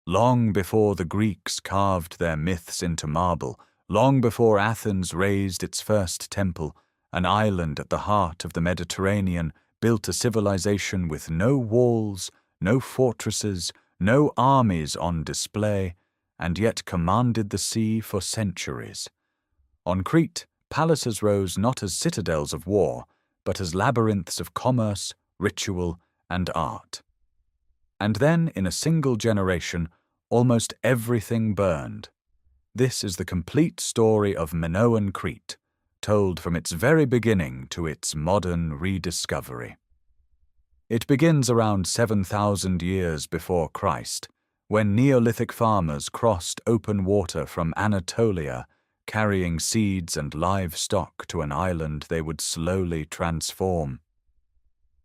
long before the Greeks carved their myths into marble, long before Athens raised its first temple, an island at the heart of the Mediterranean built a civilization with no walls, no fortresses, no armies on display, and yet commanded the sea for centuries. On Crete, palaces rose not as citadels of war, but as labyrinths of commerce, ritual, and art. And then, in a single generation, almost everything burned. This is the complete story of Minoan Crete, told from its very beginning to its modern rediscovery. It begins around 7,000 years before Christ, when Neolithic farmers crossed open water from Anatolia, carrying seeds and livestock to an island they would slowly transform.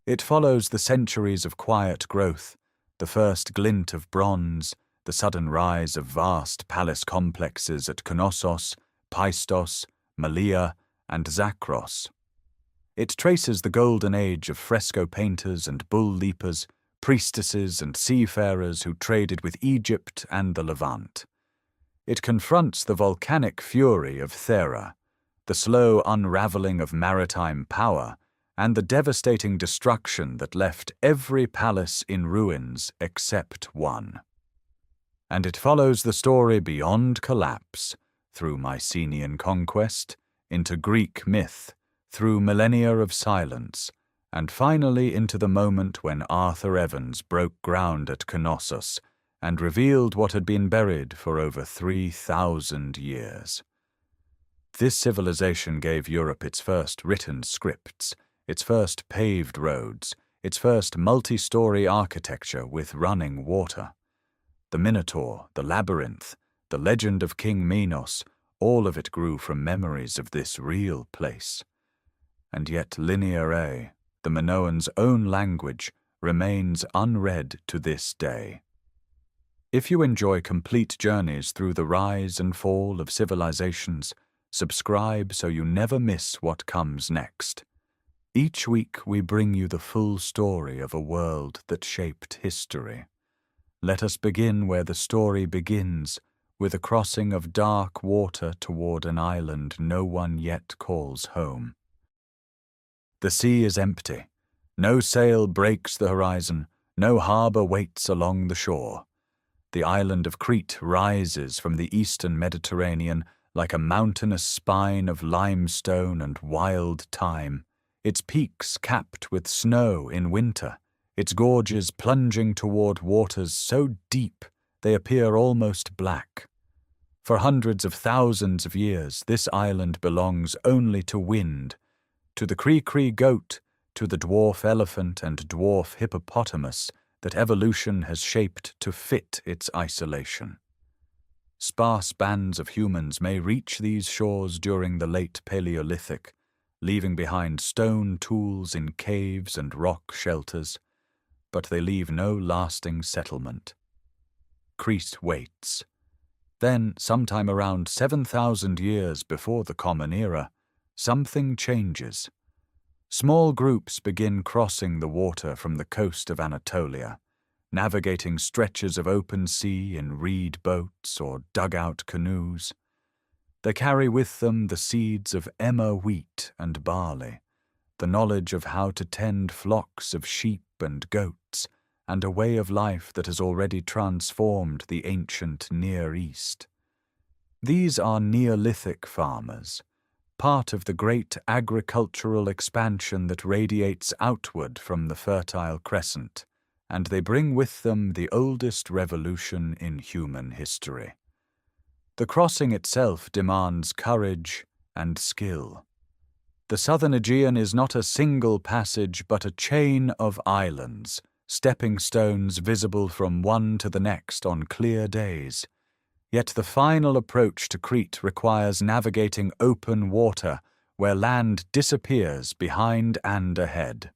It follows the centuries of quiet growth, the first glint of bronze, the sudden rise of vast palace complexes at Knossos, Phaistos, Malea, and Zakros. It traces the golden age of fresco painters and bull leapers, priestesses and seafarers who traded with Egypt and the Levant. It confronts the volcanic fury of Thera, the slow unraveling of maritime power, and the devastating destruction that left every palace in ruins except one. And it follows the story beyond collapse, through Mycenaean conquest, into Greek myth, through millennia of silence, and finally into the moment when Arthur Evans broke ground at Knossos and revealed what had been buried for over 3,000 years. This civilization gave Europe its first written scripts, its first paved roads, its first multi-story architecture with running water. The Minotaur, the labyrinth, the legend of King Minos, all of it grew from memories of this real place. And yet Linear A, the Minoans' own language, remains unread to this day. If you enjoy complete journeys through the rise and fall of civilizations, subscribe so you never miss what comes next. Each week we bring you the full story of a world that shaped history. Let us begin where the story begins, with a crossing of dark water toward an island no one yet calls home. The sea is empty. No sail breaks the horizon, no harbor waits along the shore. The island of Crete rises from the eastern Mediterranean like a mountainous spine of limestone and wild thyme, its peaks capped with snow in winter, its gorges plunging toward waters so deep they appear almost black. For hundreds of thousands of years, this island belongs only to wind, to the Cree goat, to the dwarf elephant and dwarf hippopotamus that evolution has shaped to fit its isolation. Sparse bands of humans may reach these shores during the late Paleolithic, leaving behind stone tools in caves and rock shelters, but they leave no lasting settlement. Crete waits. Then, sometime around 7,000 years before the Common Era, something changes. Small groups begin crossing the water from the coast of Anatolia, navigating stretches of open sea in reed boats or dugout canoes. They carry with them the seeds of emmer wheat and barley, the knowledge of how to tend flocks of sheep and goats, and a way of life that has already transformed the ancient Near East. These are Neolithic farmers, part of the great agricultural expansion that radiates outward from the Fertile Crescent, and they bring with them the oldest revolution in human history. The crossing itself demands courage and skill. The southern Aegean is not a single passage but a chain of islands, stepping stones visible from one to the next on clear days. Yet the final approach to Crete requires navigating open water where land disappears behind and ahead.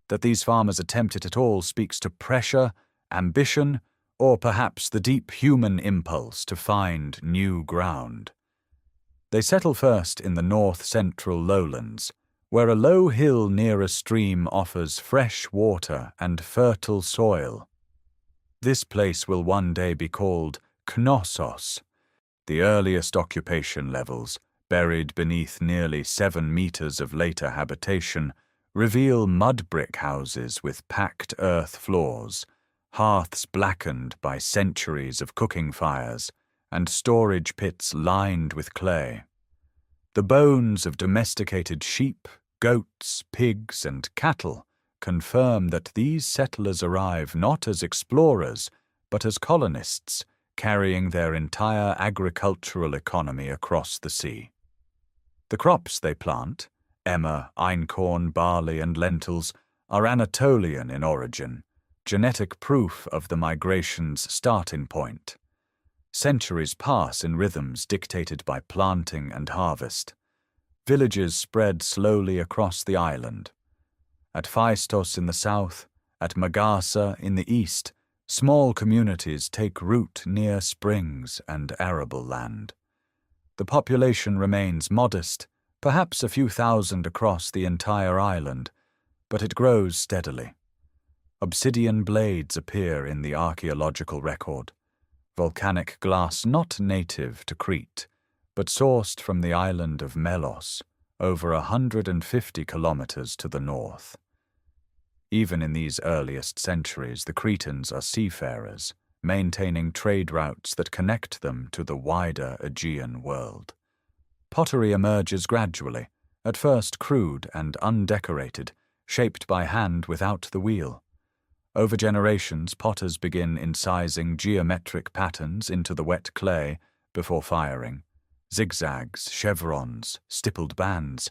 That these farmers attempt it at all speaks to pressure, ambition, or perhaps the deep human impulse to find new ground. They settle first in the north-central lowlands, where a low hill near a stream offers fresh water and fertile soil. This place will one day be called Knossos. The earliest occupation levels, buried beneath nearly 7 meters of later habitation, reveal mud brick houses with packed earth floors, hearths blackened by centuries of cooking fires, and storage pits lined with clay. The bones of domesticated sheep, goats, pigs, and cattle confirm that these settlers arrive not as explorers, but as colonists, carrying their entire agricultural economy across the sea. The crops they plant, emmer, einkorn, barley, and lentils, are Anatolian in origin, genetic proof of the migration's starting point. Centuries pass in rhythms dictated by planting and harvest. Villages spread slowly across the island. At Phaistos in the south, at Magasa in the east, small communities take root near springs and arable land. The population remains modest, perhaps a few thousand across the entire island, but it grows steadily. Obsidian blades appear in the archaeological record, volcanic glass not native to Crete, but sourced from the island of Melos, over 150 kilometers to the north. Even in these earliest centuries, the Cretans are seafarers, maintaining trade routes that connect them to the wider Aegean world. Pottery emerges gradually, at first crude and undecorated, shaped by hand without the wheel. Over generations, potters begin incising geometric patterns into the wet clay before firing. Zigzags, chevrons, stippled bands.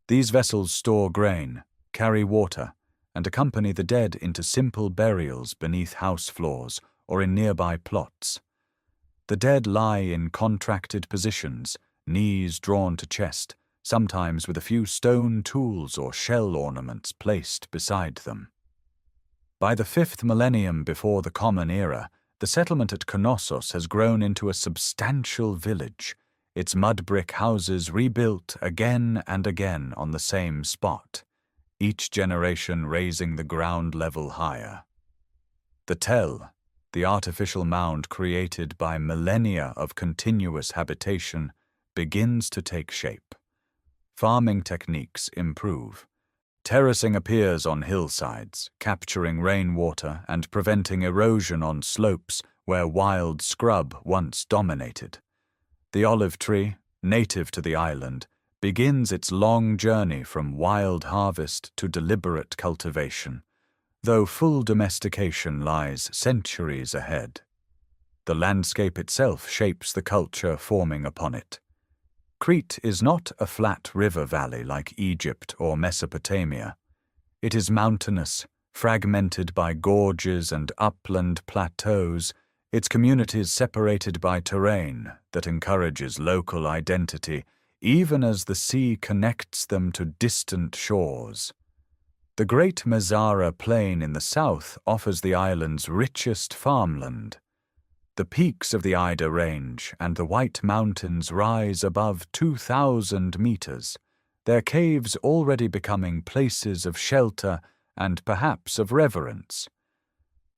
These vessels store grain, carry water, and accompany the dead into simple burials beneath house floors or in nearby plots. The dead lie in contracted positions, knees drawn to chest, sometimes with a few stone tools or shell ornaments placed beside them. By the 5th millennium before the Common Era, the settlement at Knossos has grown into a substantial village, its mud brick houses rebuilt again and again on the same spot, each generation raising the ground level higher. The tell, the artificial mound created by millennia of continuous habitation, begins to take shape. Farming techniques improve. Terracing appears on hillsides, capturing rainwater and preventing erosion on slopes where wild scrub once dominated. The olive tree, native to the island, begins its long journey from wild harvest to deliberate cultivation, though full domestication lies centuries ahead. The landscape itself shapes the culture forming upon it. Crete is not a flat river valley like Egypt or Mesopotamia. It is mountainous, fragmented by gorges and upland plateaus, its communities separated by terrain that encourages local identity, even as the sea connects them to distant shores. The Great Mezara Plain in the south offers the island's richest farmland. The peaks of the Ida Range and the White Mountains rise above 2,000 meters, their caves already becoming places of shelter and perhaps of reverence.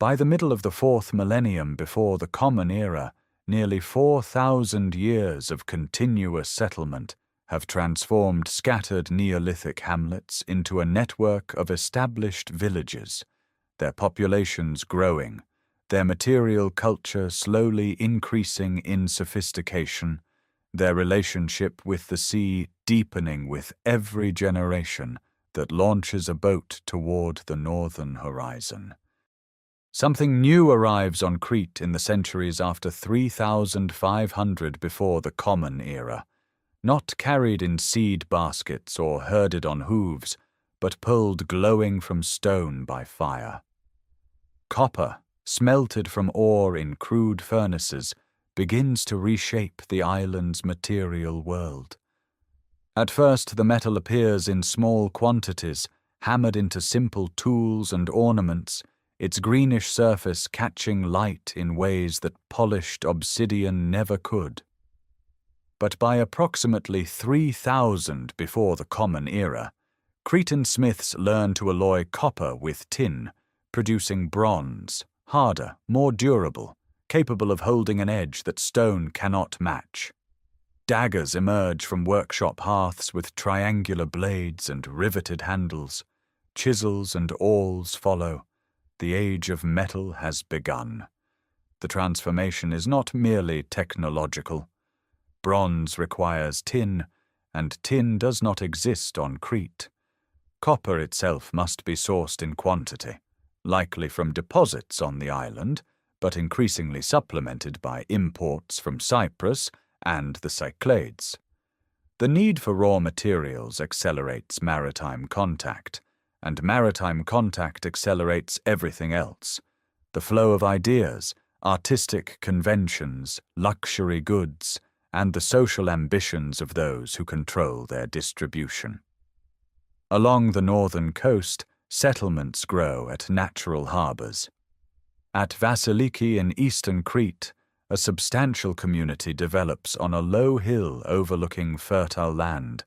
By the middle of the 4th millennium before the Common Era, nearly 4,000 years of continuous settlement have transformed scattered Neolithic hamlets into a network of established villages, their populations growing, their material culture slowly increasing in sophistication, their relationship with the sea deepening with every generation that launches a boat toward the northern horizon. Something new arrives on Crete in the centuries after 3,500 before the Common Era, not carried in seed baskets or herded on hooves, but pulled glowing from stone by fire. Copper, smelted from ore in crude furnaces, begins to reshape the island's material world. At first, the metal appears in small quantities, hammered into simple tools and ornaments, its greenish surface catching light in ways that polished obsidian never could. But by approximately 3,000 before the Common Era, Cretan smiths learn to alloy copper with tin, producing bronze, harder, more durable, capable of holding an edge that stone cannot match. Daggers emerge from workshop hearths with triangular blades and riveted handles. Chisels and awls follow. The age of metal has begun. The transformation is not merely technological. Bronze requires tin, and tin does not exist on Crete. Copper itself must be sourced in quantity, likely from deposits on the island, but increasingly supplemented by imports from Cyprus and the Cyclades. The need for raw materials accelerates maritime contact, and maritime contact accelerates everything else. The flow of ideas, artistic conventions, luxury goods, and the social ambitions of those who control their distribution. Along the northern coast, settlements grow at natural harbors. At Vasiliki in eastern Crete, a substantial community develops on a low hill overlooking fertile land,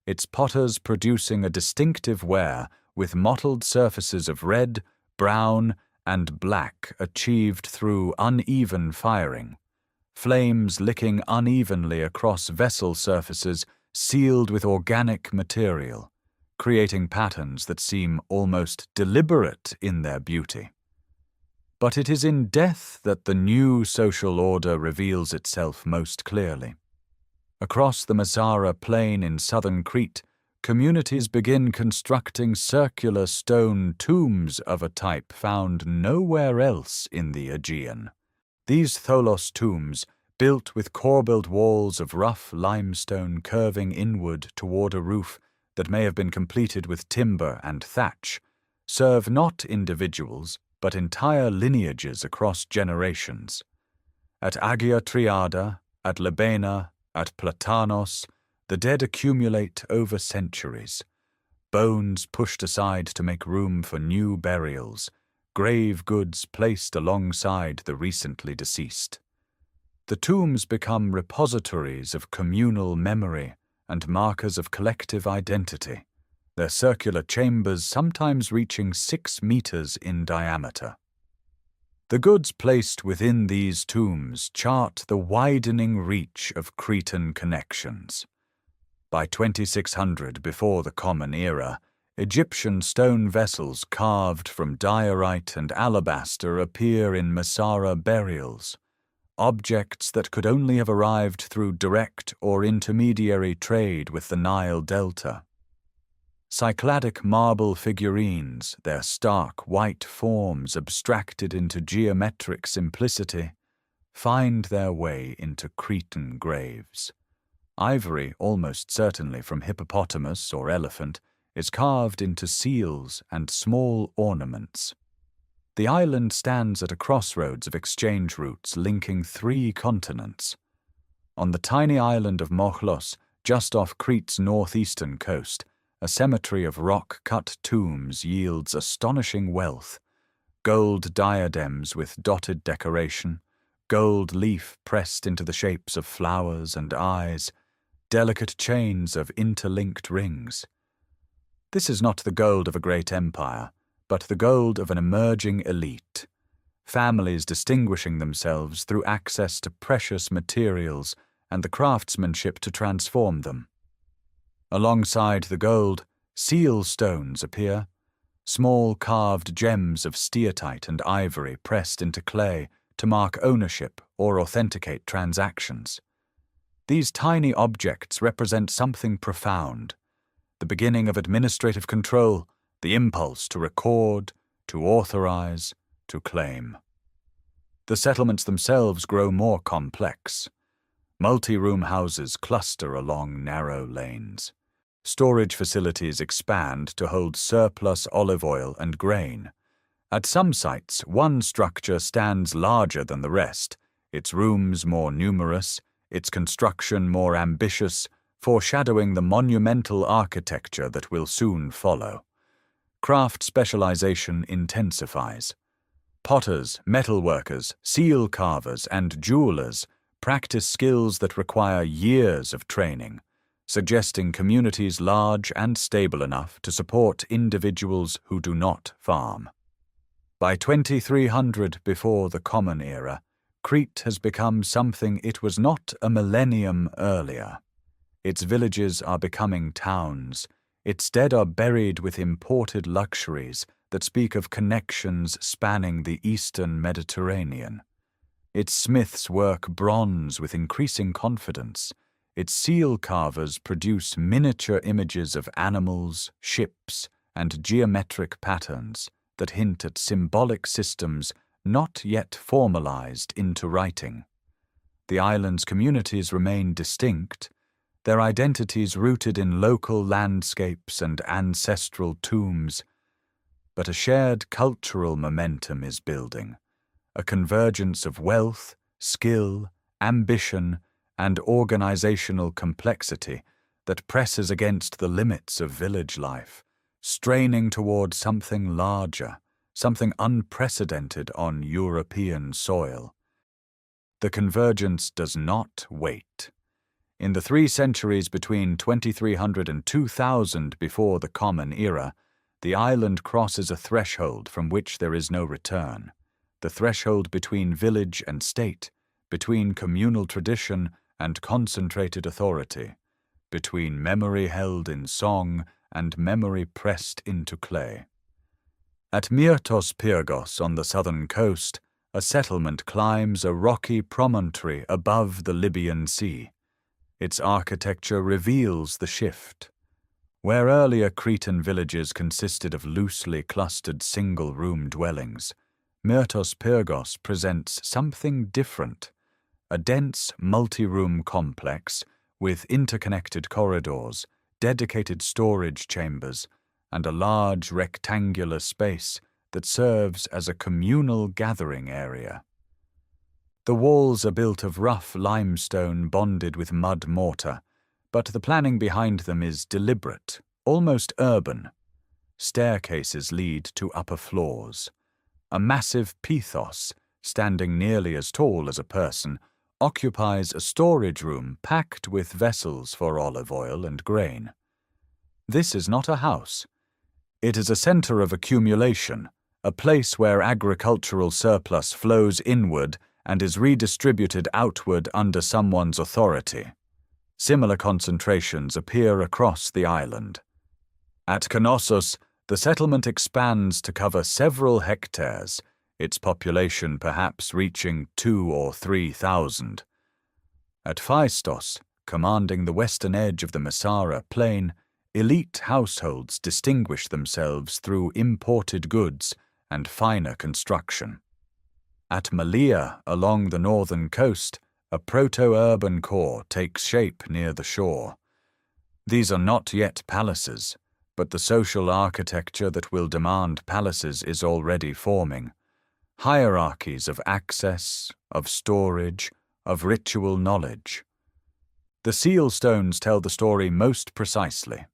its potters producing a distinctive ware with mottled surfaces of red, brown, and black achieved through uneven firing, flames licking unevenly across vessel surfaces sealed with organic material, creating patterns that seem almost deliberate in their beauty. But it is in death that the new social order reveals itself most clearly. Across the Masara plain in southern Crete, communities begin constructing circular stone tombs of a type found nowhere else in the Aegean. These tholos tombs, built with corbelled walls of rough limestone curving inward toward a roof that may have been completed with timber and thatch, serve not individuals but entire lineages across generations. At Agia Triada, at Lebena, at Platanos, the dead accumulate over centuries, bones pushed aside to make room for new burials, grave goods placed alongside the recently deceased. The tombs become repositories of communal memory and markers of collective identity, their circular chambers sometimes reaching 6 meters in diameter. The goods placed within these tombs chart the widening reach of Cretan connections. By 2600 before the Common Era, Egyptian stone vessels carved from diorite and alabaster appear in Masara burials, objects that could only have arrived through direct or intermediary trade with the Nile Delta. Cycladic marble figurines, their stark white forms abstracted into geometric simplicity, find their way into Cretan graves. Ivory, almost certainly from hippopotamus or elephant, is carved into seals and small ornaments. The island stands at a crossroads of exchange routes linking 3 continents. On the tiny island of Mochlos, just off Crete's northeastern coast, a cemetery of rock-cut tombs yields astonishing wealth: gold diadems with dotted decoration, gold leaf pressed into the shapes of flowers and eyes, delicate chains of interlinked rings. This is not the gold of a great empire, but the gold of an emerging elite, families distinguishing themselves through access to precious materials and the craftsmanship to transform them. Alongside the gold, seal stones appear, small carved gems of steatite and ivory pressed into clay to mark ownership or authenticate transactions. These tiny objects represent something profound: the beginning of administrative control, the impulse to record, to authorize, to claim. The settlements themselves grow more complex. Multi-room houses cluster along narrow lanes. Storage facilities expand to hold surplus olive oil and grain. At some sites, one structure stands larger than the rest, its rooms more numerous, its construction more ambitious, foreshadowing the monumental architecture that will soon follow. Craft specialization intensifies. Potters, metalworkers, seal carvers, and jewelers practice skills that require years of training, suggesting communities large and stable enough to support individuals who do not farm. By 2300 before the Common Era, Crete has become something it was not a millennium earlier. Its villages are becoming towns. Its dead are buried with imported luxuries that speak of connections spanning the eastern Mediterranean. Its smiths work bronze with increasing confidence. Its seal carvers produce miniature images of animals, ships, and geometric patterns that hint at symbolic systems not yet formalized into writing. The island's communities remain distinct, their identities rooted in local landscapes and ancestral tombs, but a shared cultural momentum is building, a convergence of wealth, skill, ambition, and organizational complexity that presses against the limits of village life, straining toward something larger, something unprecedented on European soil. The convergence does not wait. In the 3 centuries between 2300 and 2000 before the Common Era, the island crosses a threshold from which there is no return, the threshold between village and state, between communal tradition and concentrated authority, between memory held in song and memory pressed into clay. At Myrtos Pyrgos on the southern coast, a settlement climbs a rocky promontory above the Libyan Sea. Its architecture reveals the shift. Where earlier Cretan villages consisted of loosely clustered single-room dwellings, Myrtos Pyrgos presents something different, a dense multi-room complex with interconnected corridors, dedicated storage chambers, and a large rectangular space that serves as a communal gathering area. The walls are built of rough limestone bonded with mud mortar, but the planning behind them is deliberate, almost urban. Staircases lead to upper floors. A massive pithos, standing nearly as tall as a person, occupies a storage room packed with vessels for olive oil and grain. This is not a house. It is a center of accumulation, a place where agricultural surplus flows inward and is redistributed outward under someone's authority. Similar concentrations appear across the island. At Knossos, the settlement expands to cover several hectares, its population perhaps reaching 2,000 or 3,000. At Phaistos, commanding the western edge of the Messara plain, elite households distinguish themselves through imported goods and finer construction. At Malea, along the northern coast, a proto-urban core takes shape near the shore. These are not yet palaces, but the social architecture that will demand palaces is already forming. Hierarchies of access, of storage, of ritual knowledge. The seal stones tell the story most precisely.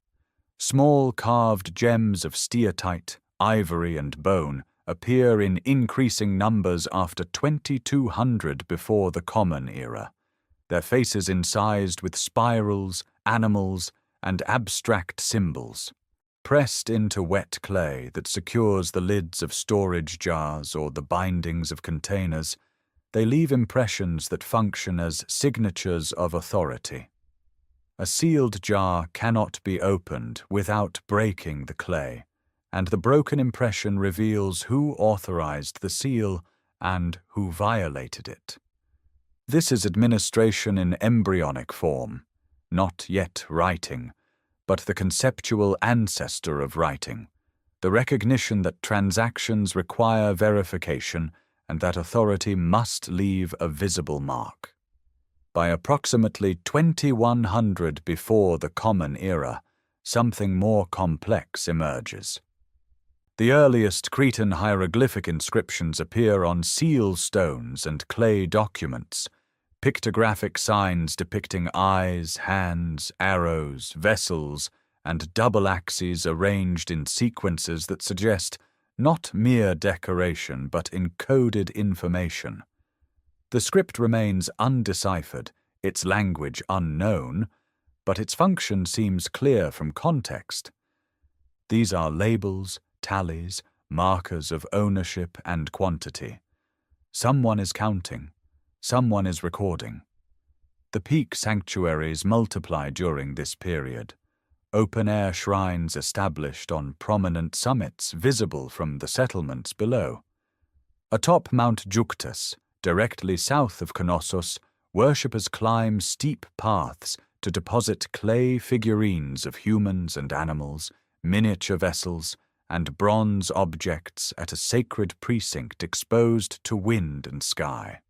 Small carved gems of steatite, ivory, and bone appear in increasing numbers after 2200 before the Common Era, their faces incised with spirals, animals, and abstract symbols. Pressed into wet clay that secures the lids of storage jars or the bindings of containers, they leave impressions that function as signatures of authority. A sealed jar cannot be opened without breaking the clay, and the broken impression reveals who authorized the seal and who violated it. This is administration in embryonic form, not yet writing, but the conceptual ancestor of writing, the recognition that transactions require verification and that authority must leave a visible mark. By approximately 2100 before the Common Era, something more complex emerges. The earliest Cretan hieroglyphic inscriptions appear on seal stones and clay documents, pictographic signs depicting eyes, hands, arrows, vessels, and double axes arranged in sequences that suggest not mere decoration but encoded information. The script remains undeciphered, its language unknown, but its function seems clear from context. These are labels, tallies, markers of ownership and quantity. Someone is counting. Someone is recording. The peak sanctuaries multiply during this period. Open-air shrines established on prominent summits visible from the settlements below. Atop Mount Juctus, directly south of Knossos, worshippers climb steep paths to deposit clay figurines of humans and animals, miniature vessels, and bronze objects at a sacred precinct exposed to wind and sky.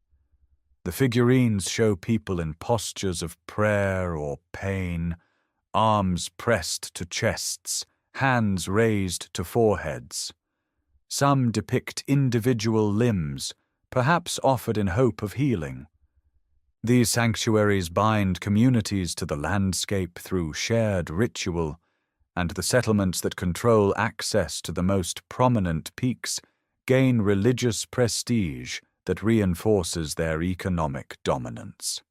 The figurines show people in postures of prayer or pain, arms pressed to chests, hands raised to foreheads. Some depict individual limbs, perhaps offered in hope of healing. These sanctuaries bind communities to the landscape through shared ritual, and the settlements that control access to the most prominent peaks gain religious prestige that reinforces their economic dominance.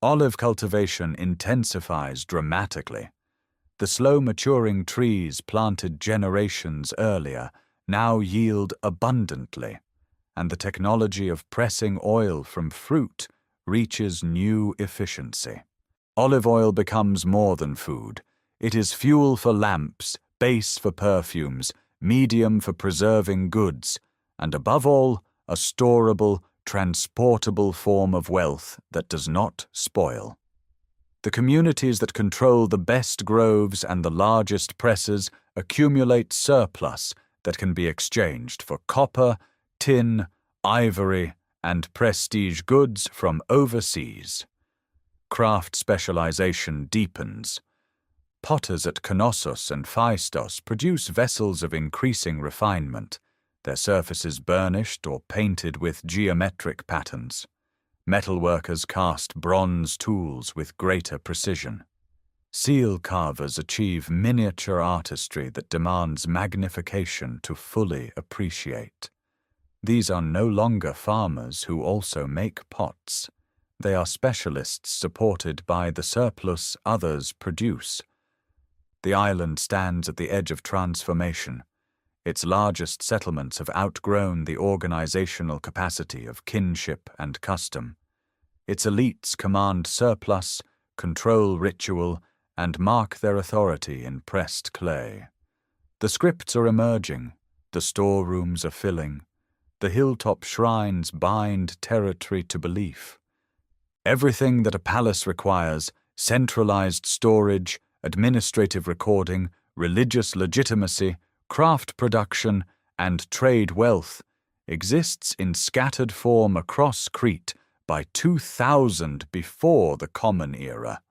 Olive cultivation intensifies dramatically. The slow-maturing trees planted generations earlier now yield abundantly, and the technology of pressing oil from fruit reaches new efficiency. Olive oil becomes more than food. It is fuel for lamps, base for perfumes, medium for preserving goods, and above all, a storable, transportable form of wealth that does not spoil. The communities that control the best groves and the largest presses accumulate surplus that can be exchanged for copper, tin, ivory, and prestige goods from overseas. Craft specialization deepens. Potters at Knossos and Phaistos produce vessels of increasing refinement, their surfaces burnished or painted with geometric patterns. Metalworkers cast bronze tools with greater precision. Seal carvers achieve miniature artistry that demands magnification to fully appreciate. These are no longer farmers who also make pots. They are specialists supported by the surplus others produce. The island stands at the edge of transformation. Its largest settlements have outgrown the organizational capacity of kinship and custom. Its elites command surplus, control ritual, and mark their authority in pressed clay. The scripts are emerging, the storerooms are filling, the hilltop shrines bind territory to belief. Everything that a palace requires, centralized storage, administrative recording, religious legitimacy, craft production, and trade wealth, exists in scattered form across Crete by 2000 before the Common Era,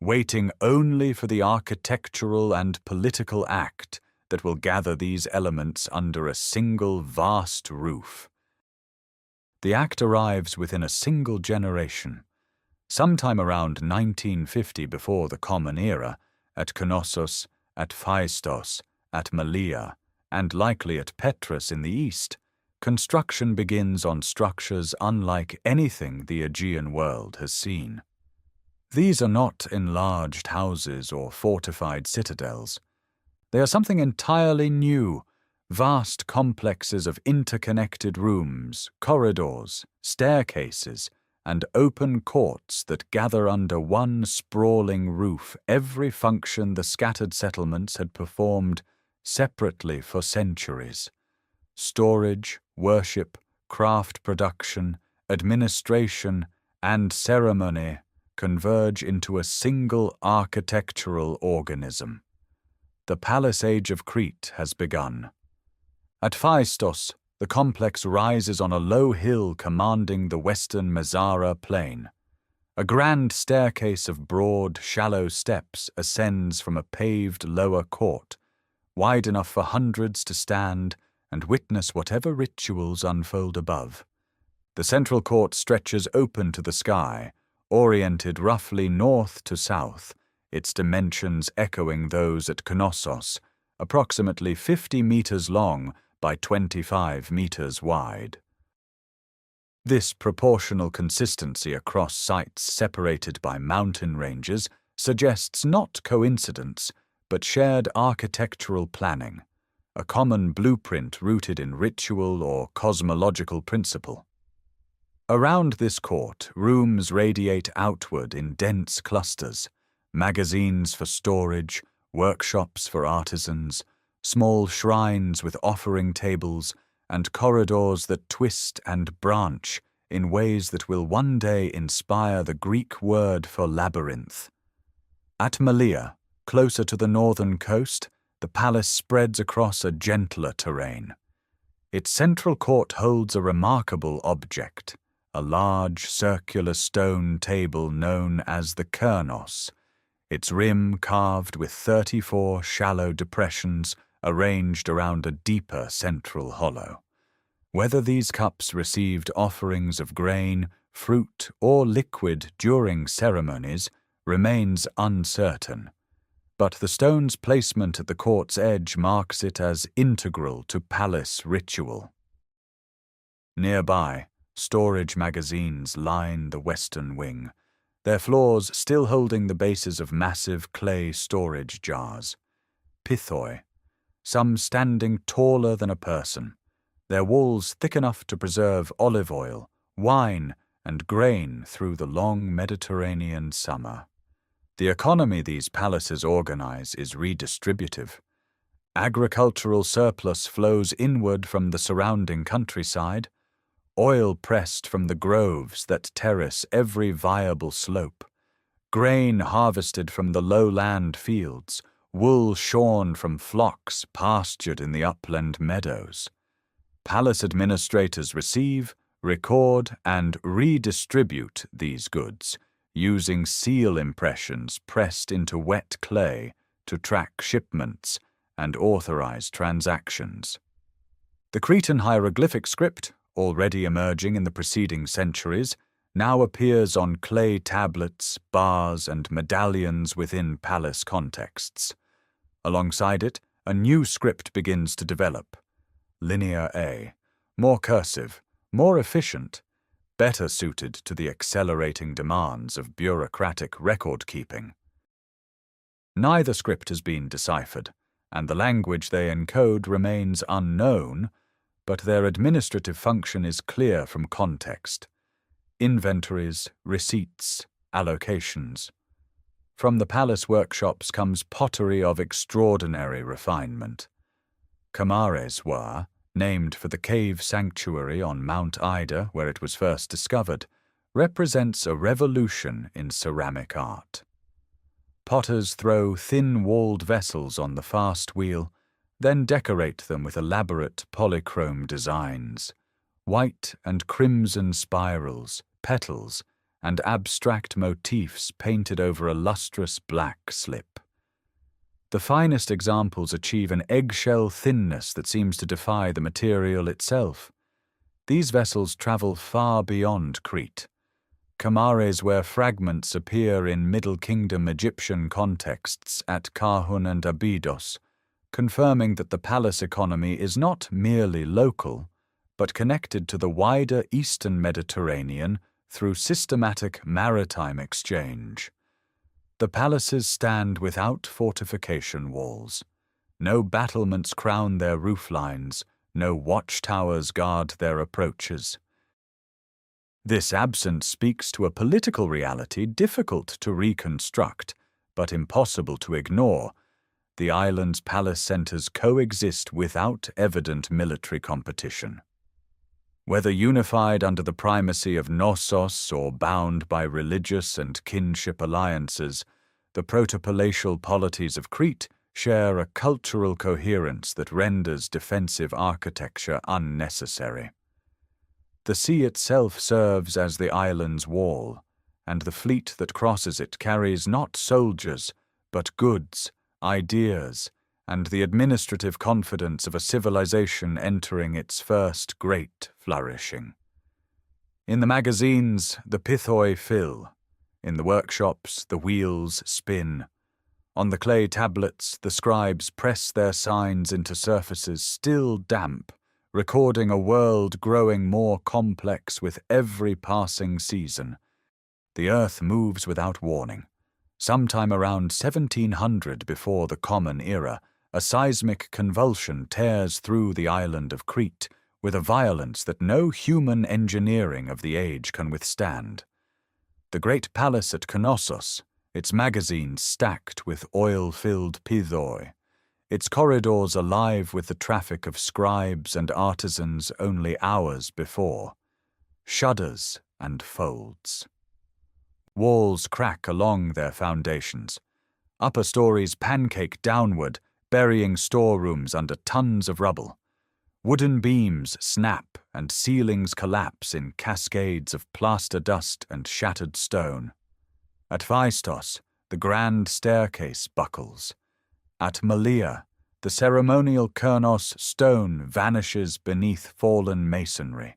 waiting only for the architectural and political act that will gather these elements under a single vast roof. The act arrives within a single generation, sometime around 1950 before the Common Era, at Knossos, at Phaistos, at Malea, and likely at Petrus in the east. Construction begins on structures unlike anything the Aegean world has seen. These are not enlarged houses or fortified citadels. They are something entirely new, vast complexes of interconnected rooms, corridors, staircases, and open courts that gather under one sprawling roof every function the scattered settlements had performed separately for centuries. Storage, worship, craft production, administration, and ceremony converge into a single architectural organism. The palace age of Crete has begun. At Phaistos, the complex rises on a low hill commanding the western Mezara plain. A grand staircase of broad, shallow steps ascends from a paved lower court, wide enough for hundreds to stand and witness whatever rituals unfold above. The central court stretches open to the sky, oriented roughly north to south, its dimensions echoing those at Knossos, approximately 50 meters long by 25 meters wide. This proportional consistency across sites separated by mountain ranges suggests not coincidence, but shared architectural planning. a common blueprint rooted in ritual or cosmological principle. Around this court, rooms radiate outward in dense clusters, magazines for storage, workshops for artisans, small shrines with offering tables, and corridors that twist and branch in ways that will one day inspire the Greek word for labyrinth. At Malea, closer to the northern coast, the palace spreads across a gentler terrain. Its central court holds a remarkable object, a large circular stone table known as the Knossos, its rim carved with 34 shallow depressions arranged around a deeper central hollow. Whether these cups received offerings of grain, fruit, or liquid during ceremonies remains uncertain, but the stone's placement at the court's edge marks it as integral to palace ritual. Nearby, storage magazines line the western wing, their floors still holding the bases of massive clay storage jars. Pithoi, some standing taller than a person, their walls thick enough to preserve olive oil, wine, and grain through the long Mediterranean summer. The economy these palaces organize is redistributive. Agricultural surplus flows inward from the surrounding countryside, oil pressed from the groves that terrace every viable slope, grain harvested from the lowland fields, wool shorn from flocks pastured in the upland meadows. Palace administrators receive, record, and redistribute these goods, using seal impressions pressed into wet clay to track shipments and authorize transactions. The Cretan hieroglyphic script, already emerging in the preceding centuries, now appears on clay tablets, bars, and medallions within palace contexts. Alongside it, a new script begins to develop. Linear A, more cursive, more efficient, better suited to the accelerating demands of bureaucratic record-keeping. Neither script has been deciphered, and the language they encode remains unknown, but their administrative function is clear from context. Inventories, receipts, allocations. From the palace workshops comes pottery of extraordinary refinement. Kamares ware, named for the cave sanctuary on Mount Ida where it was first discovered, represents a revolution in ceramic art. Potters throw thin-walled vessels on the fast wheel, then decorate them with elaborate polychrome designs, white and crimson spirals, petals, and abstract motifs painted over a lustrous black slip. The finest examples achieve an eggshell thinness that seems to defy the material itself. These vessels travel far beyond Crete. Kamares ware fragments appear in Middle Kingdom Egyptian contexts at Kahun and Abydos, confirming that the palace economy is not merely local, but connected to the wider Eastern Mediterranean through systematic maritime exchange. The palaces stand without fortification walls. No battlements crown their rooflines, no watchtowers guard their approaches. This absence speaks to a political reality difficult to reconstruct, but impossible to ignore. The island's palace centers coexist without evident military competition. Whether unified under the primacy of Knossos or bound by religious and kinship alliances, the protopalatial polities of Crete share a cultural coherence that renders defensive architecture unnecessary. The sea itself serves as the island's wall, and the fleet that crosses it carries not soldiers, but goods, ideas, and the administrative confidence of a civilization entering its first great flourishing. In the magazines, the pithoi fill. In the workshops, the wheels spin. On the clay tablets, the scribes press their signs into surfaces still damp, recording a world growing more complex with every passing season. The earth moves without warning. Sometime around 1700 before the Common Era, A seismic convulsion tears through the island of Crete with a violence that no human engineering of the age can withstand. The great palace at Knossos, its magazines stacked with oil-filled pithoi, its corridors alive with the traffic of scribes and artisans only hours before, shudders and folds. Walls crack along their foundations. Upper stories pancake downward, burying storerooms under tons of rubble. Wooden beams snap and ceilings collapse in cascades of plaster dust and shattered stone. At Phaistos, the grand staircase buckles. At Malea, the ceremonial Knossos stone vanishes beneath fallen masonry.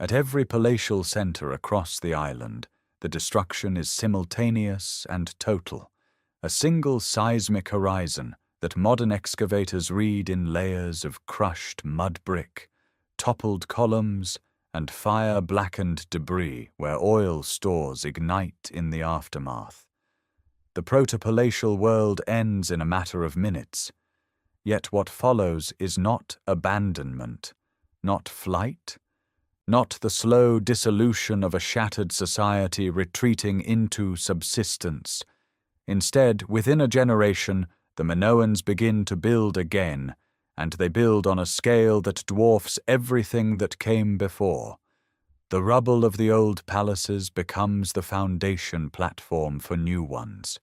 At every palatial center across the island, the destruction is simultaneous and total, a single seismic horizon that modern excavators read in layers of crushed mud brick, toppled columns, and fire-blackened debris where oil stores ignite in the aftermath. The protopalatial world ends in a matter of minutes, yet what follows is not abandonment, not flight, not the slow dissolution of a shattered society retreating into subsistence. Instead, within a generation, the Minoans begin to build again, and they build on a scale that dwarfs everything that came before. The rubble of the old palaces becomes the foundation platform for new ones.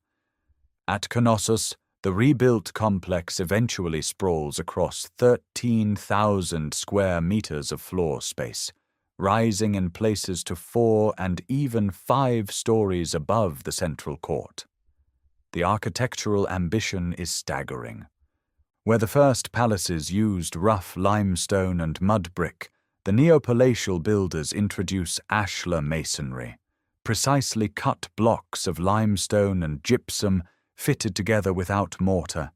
At Knossos, the rebuilt complex eventually sprawls across 13,000 square meters of floor space, rising in places to 4 and even 5 stories above the central court. The architectural ambition is staggering. Where the first palaces used rough limestone and mud brick, the neo-palatial builders introduce ashlar masonry, precisely cut blocks of limestone and gypsum fitted together without mortar,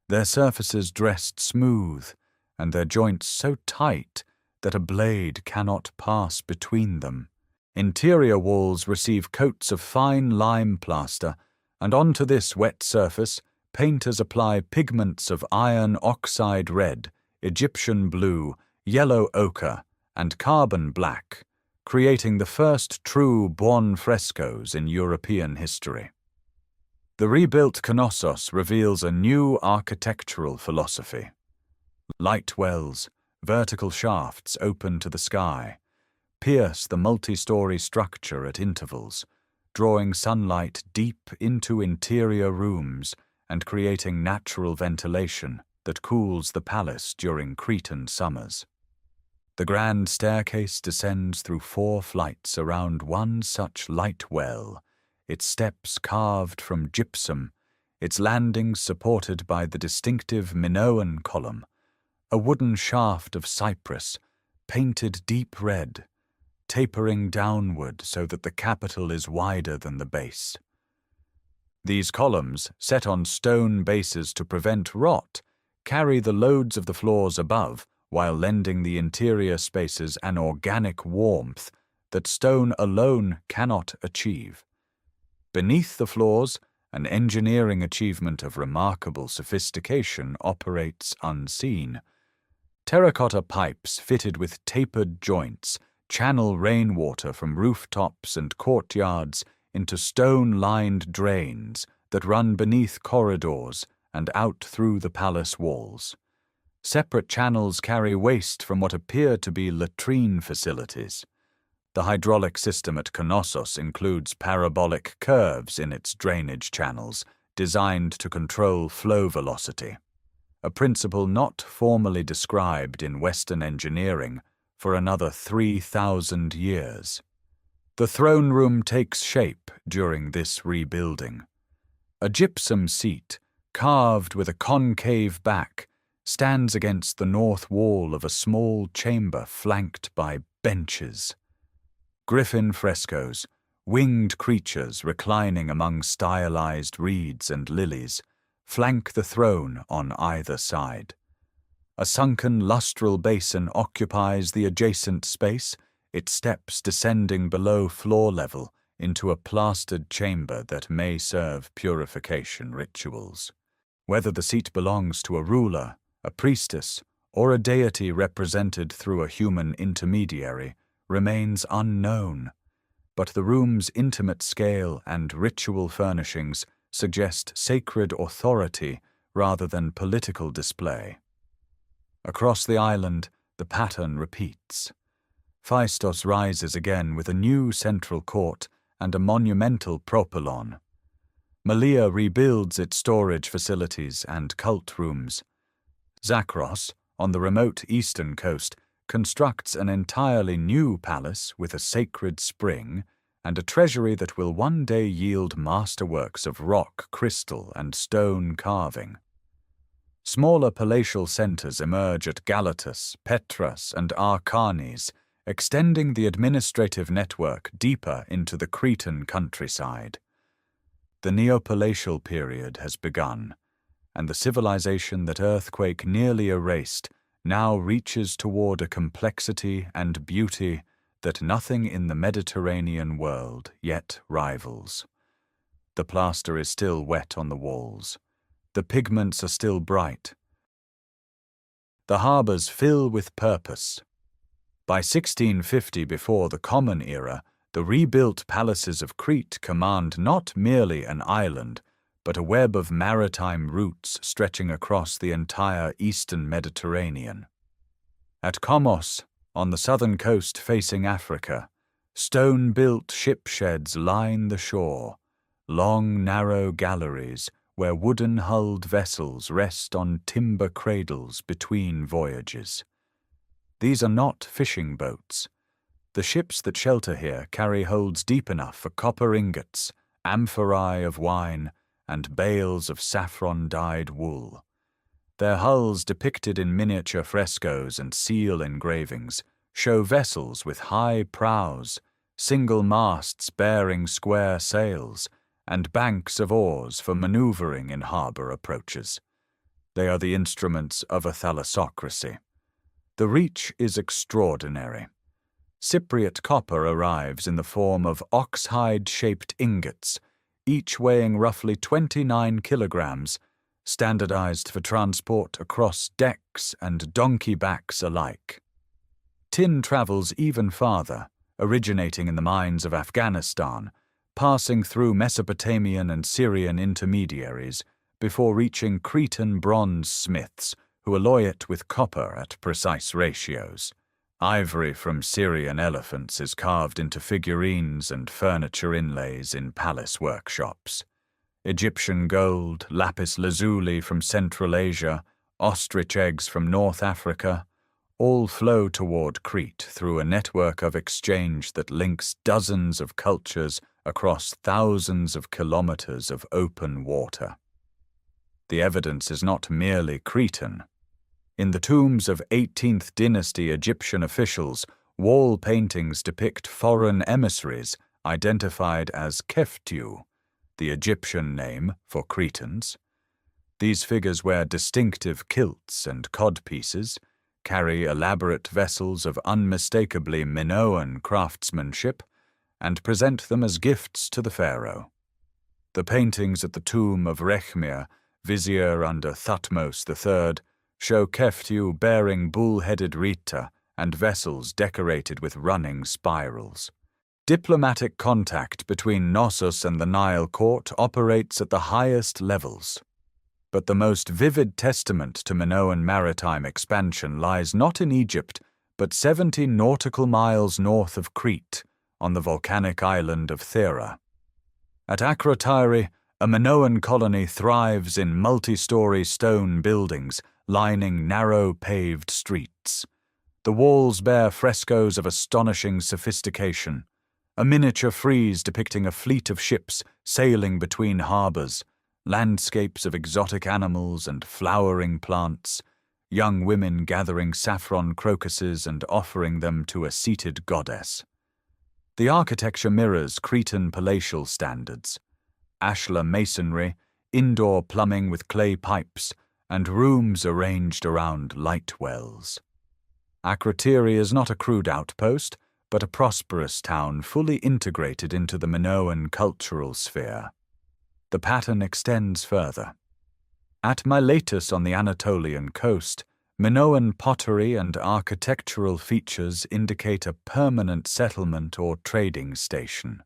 their surfaces dressed smooth, and their joints so tight that a blade cannot pass between them. Interior walls receive coats of fine lime plaster, and onto this wet surface, painters apply pigments of iron oxide red, Egyptian blue, yellow ochre, and carbon black, creating the first true buon frescoes in European history. The rebuilt Knossos reveals a new architectural philosophy. Light wells, vertical shafts open to the sky, pierce the multi-story structure at intervals, drawing sunlight deep into interior rooms and creating natural ventilation that cools the palace during Cretan summers. The grand staircase descends through 4 flights around one such light well, its steps carved from gypsum, its landings supported by the distinctive Minoan column, a wooden shaft of cypress, painted deep red, tapering downward so that the capital is wider than the base. These columns, set on stone bases to prevent rot, carry the loads of the floors above while lending the interior spaces an organic warmth that stone alone cannot achieve. Beneath the floors, an engineering achievement of remarkable sophistication operates unseen. Terracotta pipes fitted with tapered joints channel rainwater from rooftops and courtyards into stone-lined drains that run beneath corridors and out through the palace walls. Separate channels carry waste from what appear to be latrine facilities. The hydraulic system at Knossos includes parabolic curves in its drainage channels, designed to control flow velocity, a principle not formally described in Western engineering for another 3,000 years. The throne room takes shape during this rebuilding. A gypsum seat, carved with a concave back, stands against the north wall of a small chamber flanked by benches. Griffin frescoes, winged creatures reclining among stylized reeds and lilies, flank the throne on either side. A sunken lustral basin occupies the adjacent space, its steps descending below floor level into a plastered chamber that may serve purification rituals. Whether the seat belongs to a ruler, a priestess, or a deity represented through a human intermediary remains unknown, but the room's intimate scale and ritual furnishings suggest sacred authority rather than political display. Across the island, the pattern repeats. Phaistos rises again with a new central court and a monumental propylon. Malea rebuilds its storage facilities and cult rooms. Zakros, on the remote eastern coast, constructs an entirely new palace with a sacred spring and a treasury that will one day yield masterworks of rock, crystal, and stone carving. Smaller palatial centers emerge at Galatas, Petras, and Archanes, extending the administrative network deeper into the Cretan countryside. The Neopalatial period has begun, and the civilization that earthquake nearly erased now reaches toward a complexity and beauty that nothing in the Mediterranean world yet rivals. The plaster is still wet on the walls. The pigments are still bright. The harbors fill with purpose. By 1650, before the Common Era, the rebuilt palaces of Crete command not merely an island, but a web of maritime routes stretching across the entire eastern Mediterranean. At Knossos, on the southern coast facing Africa, stone-built ship sheds line the shore, long, narrow galleries where wooden-hulled vessels rest on timber cradles between voyages. These are not fishing boats. The ships that shelter here carry holds deep enough for copper ingots, amphorae of wine, and bales of saffron-dyed wool. Their hulls, depicted in miniature frescoes and seal engravings, show vessels with high prows, single masts bearing square sails, and banks of oars for maneuvering in harbor approaches. They are the instruments of a thalassocracy. The reach is extraordinary. Cypriot copper arrives in the form of ox-hide-shaped ingots, each weighing roughly 29 kilograms, standardized for transport across decks and donkey backs alike. Tin travels even farther, originating in the mines of Afghanistan, passing through Mesopotamian and Syrian intermediaries before reaching Cretan bronze smiths who alloy it with copper at precise ratios. Ivory from Syrian elephants is carved into figurines and furniture inlays in palace workshops. Egyptian gold, lapis lazuli from Central Asia, ostrich eggs from North Africa, all flow toward Crete through a network of exchange that links dozens of cultures across thousands of kilometers of open water. The evidence is not merely Cretan. In the tombs of 18th dynasty Egyptian officials, wall paintings depict foreign emissaries identified as Keftiu, the Egyptian name for Cretans. These figures wear distinctive kilts and codpieces, carry elaborate vessels of unmistakably Minoan craftsmanship, and present them as gifts to the pharaoh. The paintings at the tomb of Rechmir, vizier under Thutmose III, show Keftiu bearing bull-headed Rita and vessels decorated with running spirals. Diplomatic contact between Knossos and the Nile court operates at the highest levels. But the most vivid testament to Minoan maritime expansion lies not in Egypt, but 70 nautical miles north of Crete, on the volcanic island of Thera. At Akrotiri, a Minoan colony thrives in multi-story stone buildings lining narrow paved streets. The walls bear frescoes of astonishing sophistication, a miniature frieze depicting a fleet of ships sailing between harbors, landscapes of exotic animals and flowering plants, young women gathering saffron crocuses and offering them to a seated goddess. The architecture mirrors Cretan palatial standards: ashlar masonry, indoor plumbing with clay pipes, and rooms arranged around light wells. Akrotiri is not a crude outpost, but a prosperous town fully integrated into the Minoan cultural sphere. The pattern extends further. At Miletus on the Anatolian coast, Minoan pottery and architectural features indicate a permanent settlement or trading station.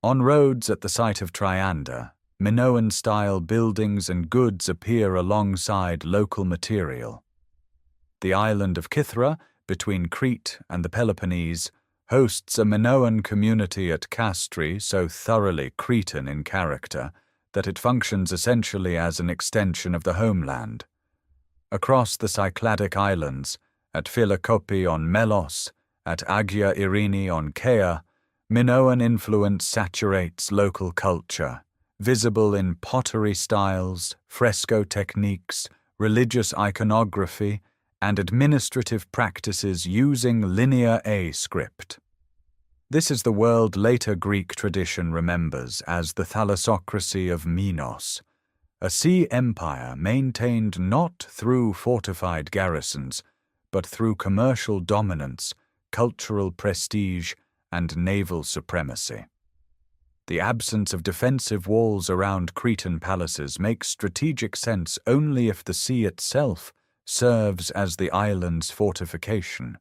On roads at the site of Trianda, Minoan-style buildings and goods appear alongside local material. The island of Cythera, between Crete and the Peloponnese, hosts a Minoan community at Castri so thoroughly Cretan in character that it functions essentially as an extension of the homeland. Across the Cycladic Islands, at Philokopi on Melos, at Agia Irini on Kea, Minoan influence saturates local culture, visible in pottery styles, fresco techniques, religious iconography, and administrative practices using Linear A script. This is the world later Greek tradition remembers as the thalassocracy of Minos, a sea empire maintained not through fortified garrisons, but through commercial dominance, cultural prestige, and naval supremacy. The absence of defensive walls around Cretan palaces makes strategic sense only if the sea itself serves as the island's fortification,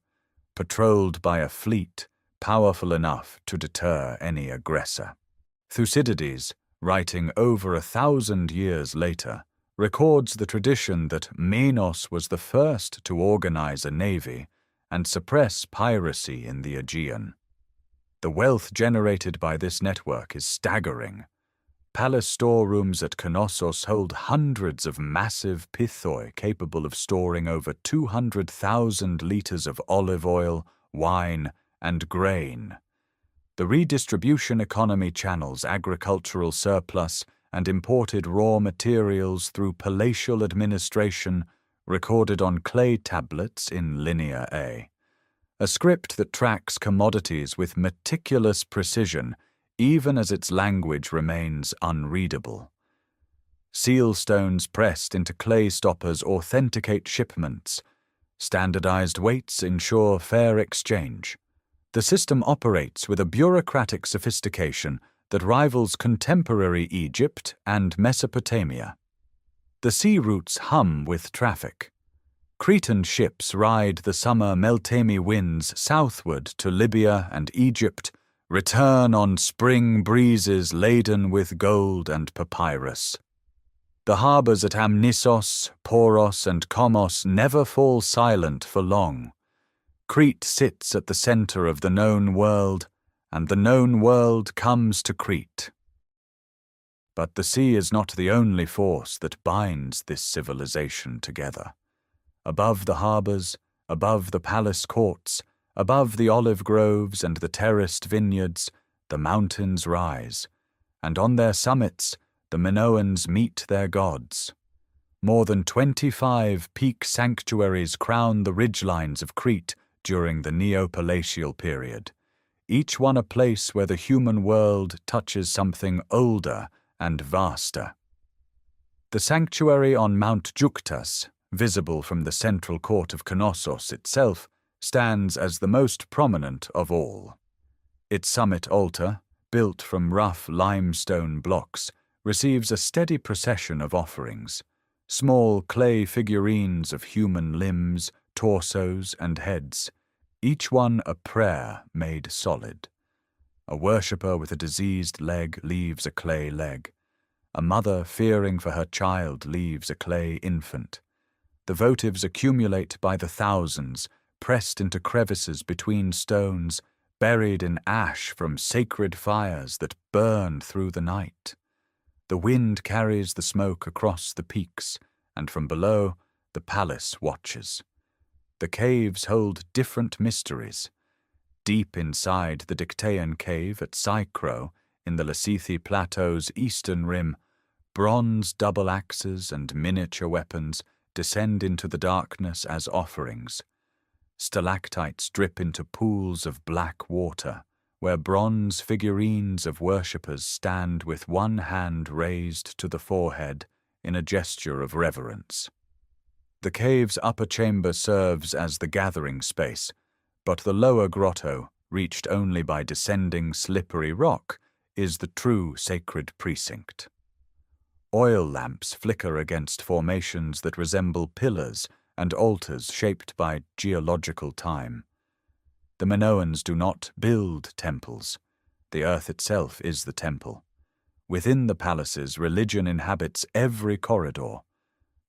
patrolled by a fleet powerful enough to deter any aggressor. Thucydides, writing over 1,000 years later, records the tradition that Minos was the first to organize a navy and suppress piracy in the Aegean. The wealth generated by this network is staggering. Palace storerooms at Knossos hold hundreds of massive pithoi capable of storing over 200,000 liters of olive oil, wine, and grain. The redistribution economy channels agricultural surplus and imported raw materials through palatial administration recorded on clay tablets in Linear A, a script that tracks commodities with meticulous precision even as its language remains unreadable. Seal stones pressed into clay stoppers authenticate shipments. Standardized weights ensure fair exchange. The system operates with a bureaucratic sophistication that rivals contemporary Egypt and Mesopotamia. The sea routes hum with traffic. Cretan ships ride the summer Meltemi winds southward to Libya and Egypt, return on spring breezes laden with gold and papyrus. The harbors at Amnissos, Poros, and Komos never fall silent for long. Crete sits at the center of the known world, and the known world comes to Crete. But the sea is not the only force that binds this civilization together. Above the harbors, above the palace courts, above the olive groves and the terraced vineyards, the mountains rise, and on their summits the Minoans meet their gods. More than 25 peak sanctuaries crown the ridgelines of Crete during the Neopalatial period, each one a place where the human world touches something older and vaster. The sanctuary on Mount Juktas, visible from the central court of Knossos itself, stands as the most prominent of all. Its summit altar, built from rough limestone blocks, receives a steady procession of offerings, small clay figurines of human limbs, torsos, and heads, each one a prayer made solid. A worshipper with a diseased leg leaves a clay leg. A mother fearing for her child leaves a clay infant. The votives accumulate by the thousands, pressed into crevices between stones, buried in ash from sacred fires that burn through the night. The wind carries the smoke across the peaks, and from below, the palace watches. The caves hold different mysteries. Deep inside the Dictaean cave at Psychro, in the Lassithi Plateau's eastern rim, bronze double axes and miniature weapons descend into the darkness as offerings. Stalactites drip into pools of black water, where bronze figurines of worshippers stand with one hand raised to the forehead in a gesture of reverence. The cave's upper chamber serves as the gathering space, but the lower grotto, reached only by descending slippery rock, is the true sacred precinct. oil lamps flicker against formations that resemble pillars and altars shaped by geological time. The Minoans do not build temples. The earth itself is the temple. Within the palaces, religion inhabits every corridor.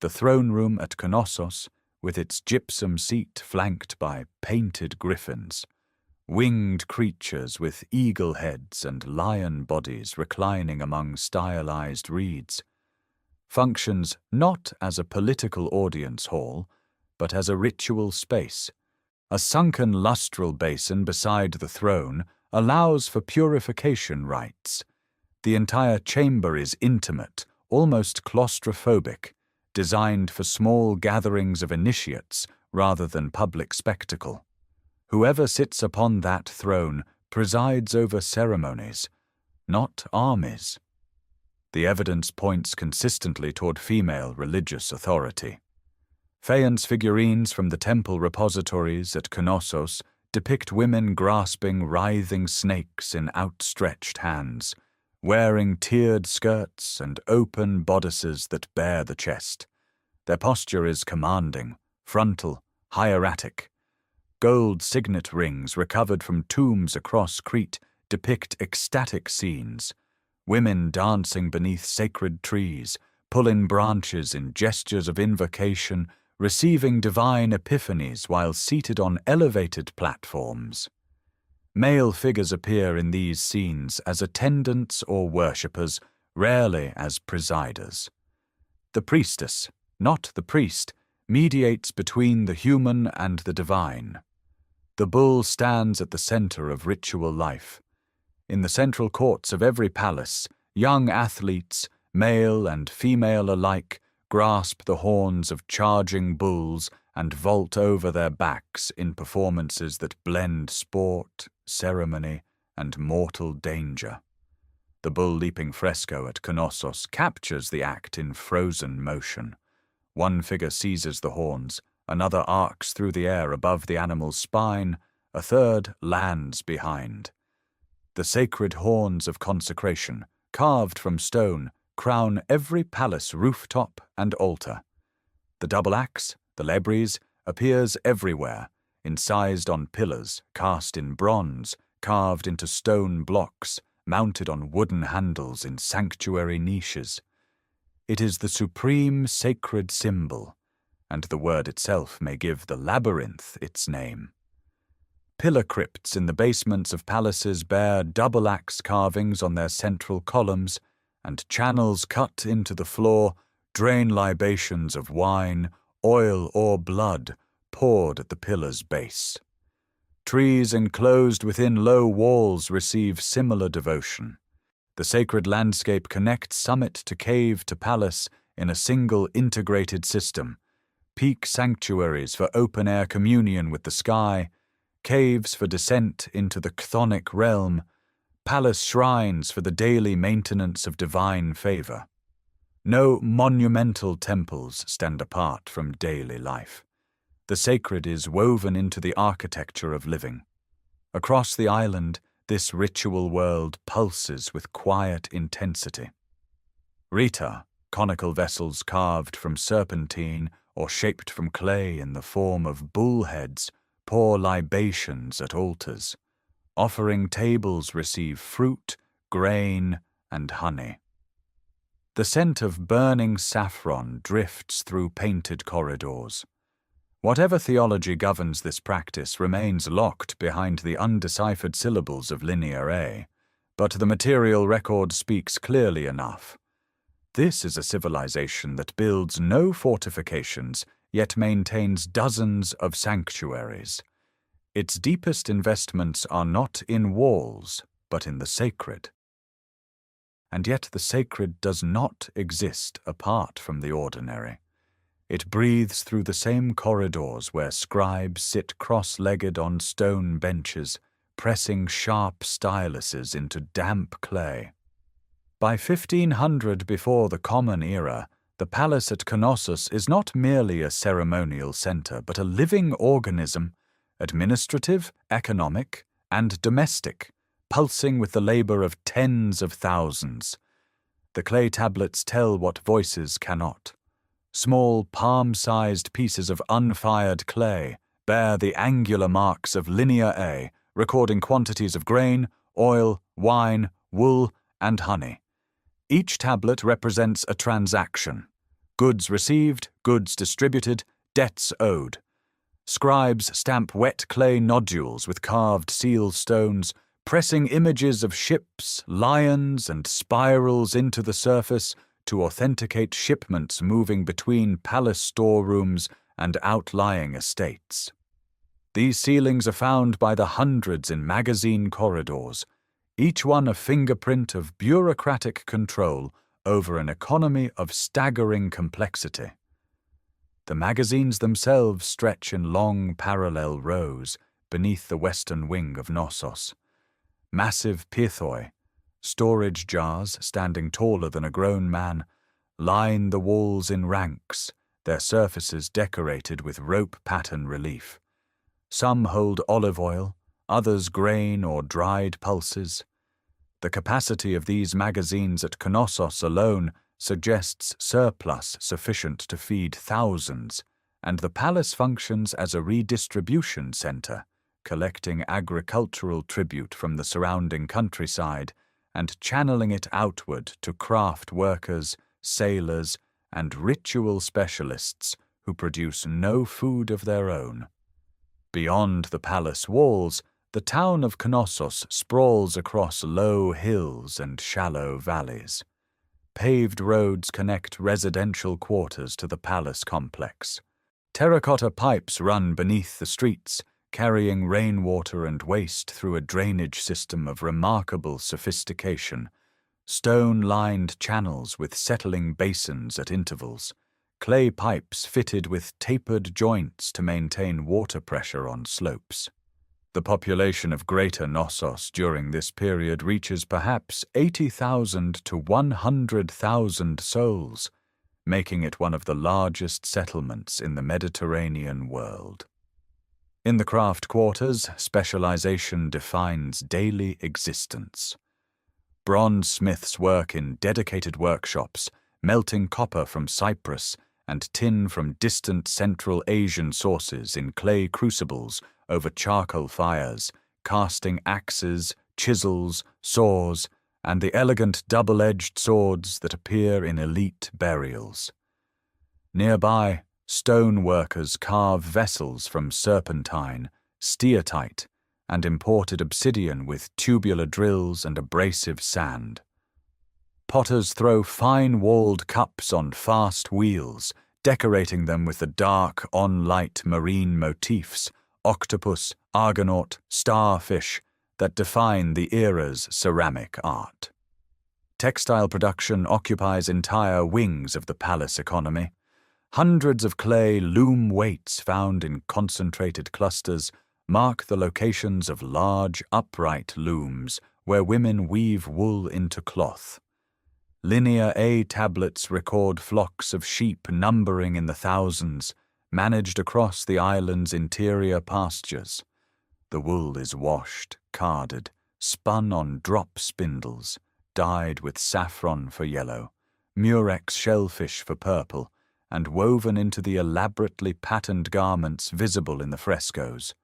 The throne room at Knossos, with its gypsum seat flanked by painted griffins, winged creatures with eagle heads and lion bodies reclining among stylized reeds, functions not as a political audience hall, but as a ritual space. A sunken lustral basin beside the throne allows for purification rites. The entire chamber is intimate, almost claustrophobic, designed for small gatherings of initiates rather than public spectacle. Whoever sits upon that throne presides over ceremonies, not armies. The evidence points consistently toward female religious authority. Faience figurines from the temple repositories at Knossos depict women grasping writhing snakes in outstretched hands, wearing tiered skirts and open bodices that bare the chest. Their posture is commanding, frontal, hieratic. Gold signet rings recovered from tombs across Crete depict ecstatic scenes. Women dancing beneath sacred trees, pulling branches in gestures of invocation, receiving divine epiphanies while seated on elevated platforms. Male figures appear in these scenes as attendants or worshippers, rarely as presiders. The priestess, not the priest, mediates between the human and the divine. The bull stands at the center of ritual life. In the central courts of every palace, young athletes, male and female alike, grasp the horns of charging bulls and vault over their backs in performances that blend sport, ceremony, and mortal danger. The bull-leaping fresco at Knossos captures the act in frozen motion. One figure seizes the horns, another arcs through the air above the animal's spine, a third lands behind. The sacred horns of consecration, carved from stone, crown every palace rooftop and altar. The double axe, the lebris, appears everywhere, incised on pillars, cast in bronze, carved into stone blocks, mounted on wooden handles in sanctuary niches. It is the supreme sacred symbol, and the word itself may give the labyrinth its name. Pillar crypts in the basements of palaces bear double-axe carvings on their central columns, and channels cut into the floor drain libations of wine, oil, or blood poured at the pillar's base. Trees enclosed within low walls receive similar devotion. The sacred landscape connects summit to cave to palace in a single integrated system. Peak sanctuaries for open-air communion with the sky, caves for descent into the chthonic realm, palace shrines for the daily maintenance of divine favor. No monumental temples stand apart from daily life. The sacred is woven into the architecture of living. Across the island, this ritual world pulses with quiet intensity. Rita, conical vessels carved from serpentine or shaped from clay in the form of bull heads, pour libations at altars. Offering tables receive fruit, grain, and honey. The scent of burning saffron drifts through painted corridors. Whatever theology governs this practice remains locked behind the undeciphered syllables of Linear A, but the material record speaks clearly enough. This is a civilization that builds no fortifications, yet maintains dozens of sanctuaries. Its deepest investments are not in walls, but in the sacred. And yet the sacred does not exist apart from the ordinary. It breathes through the same corridors where scribes sit cross-legged on stone benches, pressing sharp styluses into damp clay. By 1500 before the Common Era, the palace at Knossos is not merely a ceremonial center, but a living organism, administrative, economic, and domestic, pulsing with the labor of tens of thousands. The clay tablets tell what voices cannot. Small, palm-sized pieces of unfired clay bear the angular marks of Linear A, recording quantities of grain, oil, wine, wool, and honey. Each tablet represents a transaction. Goods received, goods distributed, debts owed. Scribes stamp wet clay nodules with carved seal stones, pressing images of ships, lions, and spirals into the surface to authenticate shipments moving between palace storerooms and outlying estates. These sealings are found by the hundreds in magazine corridors, each one a fingerprint of bureaucratic control over an economy of staggering complexity. The magazines themselves stretch in long parallel rows beneath the western wing of Knossos. Massive pithoi, storage jars standing taller than a grown man, line the walls in ranks, their surfaces decorated with rope pattern relief. Some hold olive oil, others grain or dried pulses. The capacity of these magazines at Knossos alone suggests surplus sufficient to feed thousands, and the palace functions as a redistribution center, collecting agricultural tribute from the surrounding countryside and channeling it outward to craft workers, sailors, and ritual specialists who produce no food of their own. Beyond the palace walls, the town of Knossos sprawls across low hills and shallow valleys. Paved roads connect residential quarters to the palace complex. Terracotta pipes run beneath the streets, carrying rainwater and waste through a drainage system of remarkable sophistication. Stone-lined channels with settling basins at intervals. Clay pipes fitted with tapered joints to maintain water pressure on slopes. The population of Greater Knossos during this period reaches perhaps 80,000 to 100,000 souls, making it one of the largest settlements in the Mediterranean world. In the craft quarters, specialization defines daily existence. Bronze smiths work in dedicated workshops, melting copper from Cyprus and tin from distant Central Asian sources in clay crucibles over charcoal fires, casting axes, chisels, saws, and the elegant double-edged swords that appear in elite burials. Nearby, stone workers carve vessels from serpentine, steatite, and imported obsidian with tubular drills and abrasive sand. Potters throw fine-walled cups on fast wheels, decorating them with the dark, on-light marine motifs, octopus, argonaut, starfish, that define the era's ceramic art. Textile production occupies entire wings of the palace economy. Hundreds of clay loom weights found in concentrated clusters mark the locations of large, upright looms where women weave wool into cloth. Linear A tablets record flocks of sheep numbering in the thousands, managed across the island's interior pastures. The wool is washed, carded, spun on drop spindles, dyed with saffron for yellow, murex shellfish for purple, and woven into the elaborately patterned garments visible in the frescoes.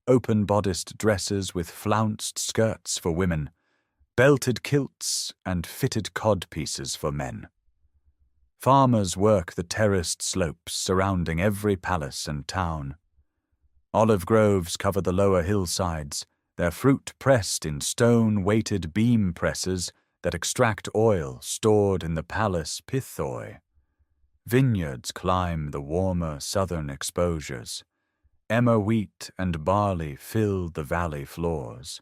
Open-bodiced dresses with flounced skirts for women, belted kilts and fitted codpieces for men. Farmers work the terraced slopes surrounding every palace and town. Olive groves cover the lower hillsides, their fruit pressed in stone-weighted beam presses that extract oil stored in the palace pithoi. Vineyards climb the warmer southern exposures. Emmer wheat and barley fill the valley floors.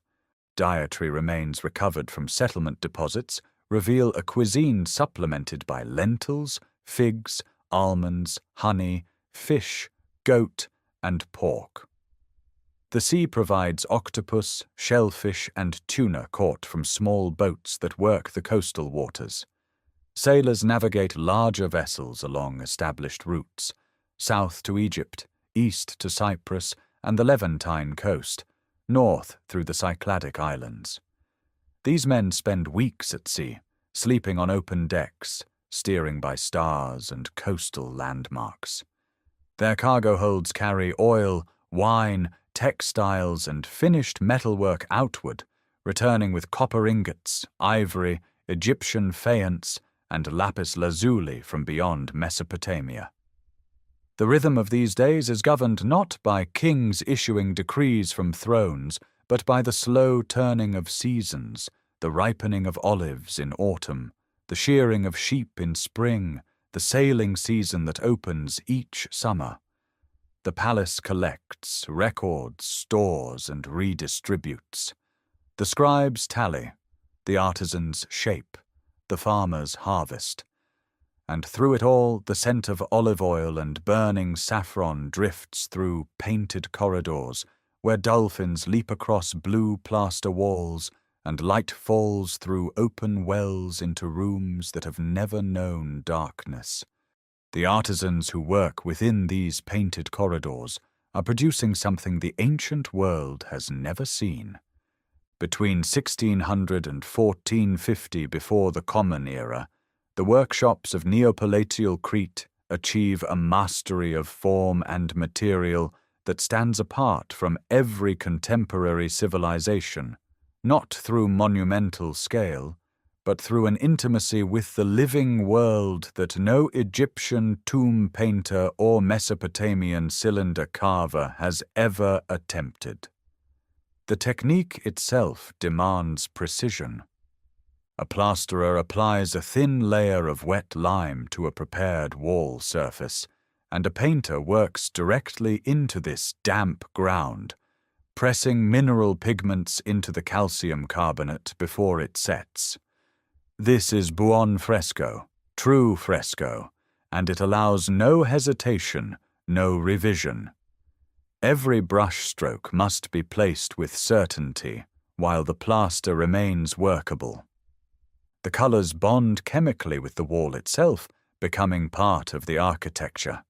Dietary remains recovered from settlement deposits reveal a cuisine supplemented by lentils, figs, almonds, honey, fish, goat, and pork. The sea provides octopus, shellfish, and tuna caught from small boats that work the coastal waters. Sailors navigate larger vessels along established routes, south to Egypt, east to Cyprus and the Levantine coast, north through the Cycladic islands. These men spend weeks at sea, sleeping on open decks, steering by stars and coastal landmarks. Their cargo holds carry oil, wine, textiles, and finished metalwork outward, returning with copper ingots, ivory, Egyptian faience, and lapis lazuli from beyond Mesopotamia. The rhythm of these days is governed not by kings issuing decrees from thrones, but by the slow turning of seasons, the ripening of olives in autumn, the shearing of sheep in spring, the sailing season that opens each summer. The palace collects, records, stores, and redistributes. The scribes tally, the artisans shape, the farmers harvest. And through it all, the scent of olive oil and burning saffron drifts through painted corridors, where dolphins leap across blue plaster walls, and light falls through open wells into rooms that have never known darkness. The artisans who work within these painted corridors are producing something the ancient world has never seen. Between 1600 and 1450 before the Common Era, the workshops of Neopalatial Crete achieve a mastery of form and material that stands apart from every contemporary civilization, not through monumental scale, but through an intimacy with the living world that no Egyptian tomb painter or Mesopotamian cylinder carver has ever attempted. The technique itself demands precision. A plasterer applies a thin layer of wet lime to a prepared wall surface, and a painter works directly into this damp ground, pressing mineral pigments into the calcium carbonate before it sets. This is buon fresco, true fresco, and it allows no hesitation, no revision. Every brushstroke must be placed with certainty, while the plaster remains workable. The colors bond chemically with the wall itself, becoming part of the architecture.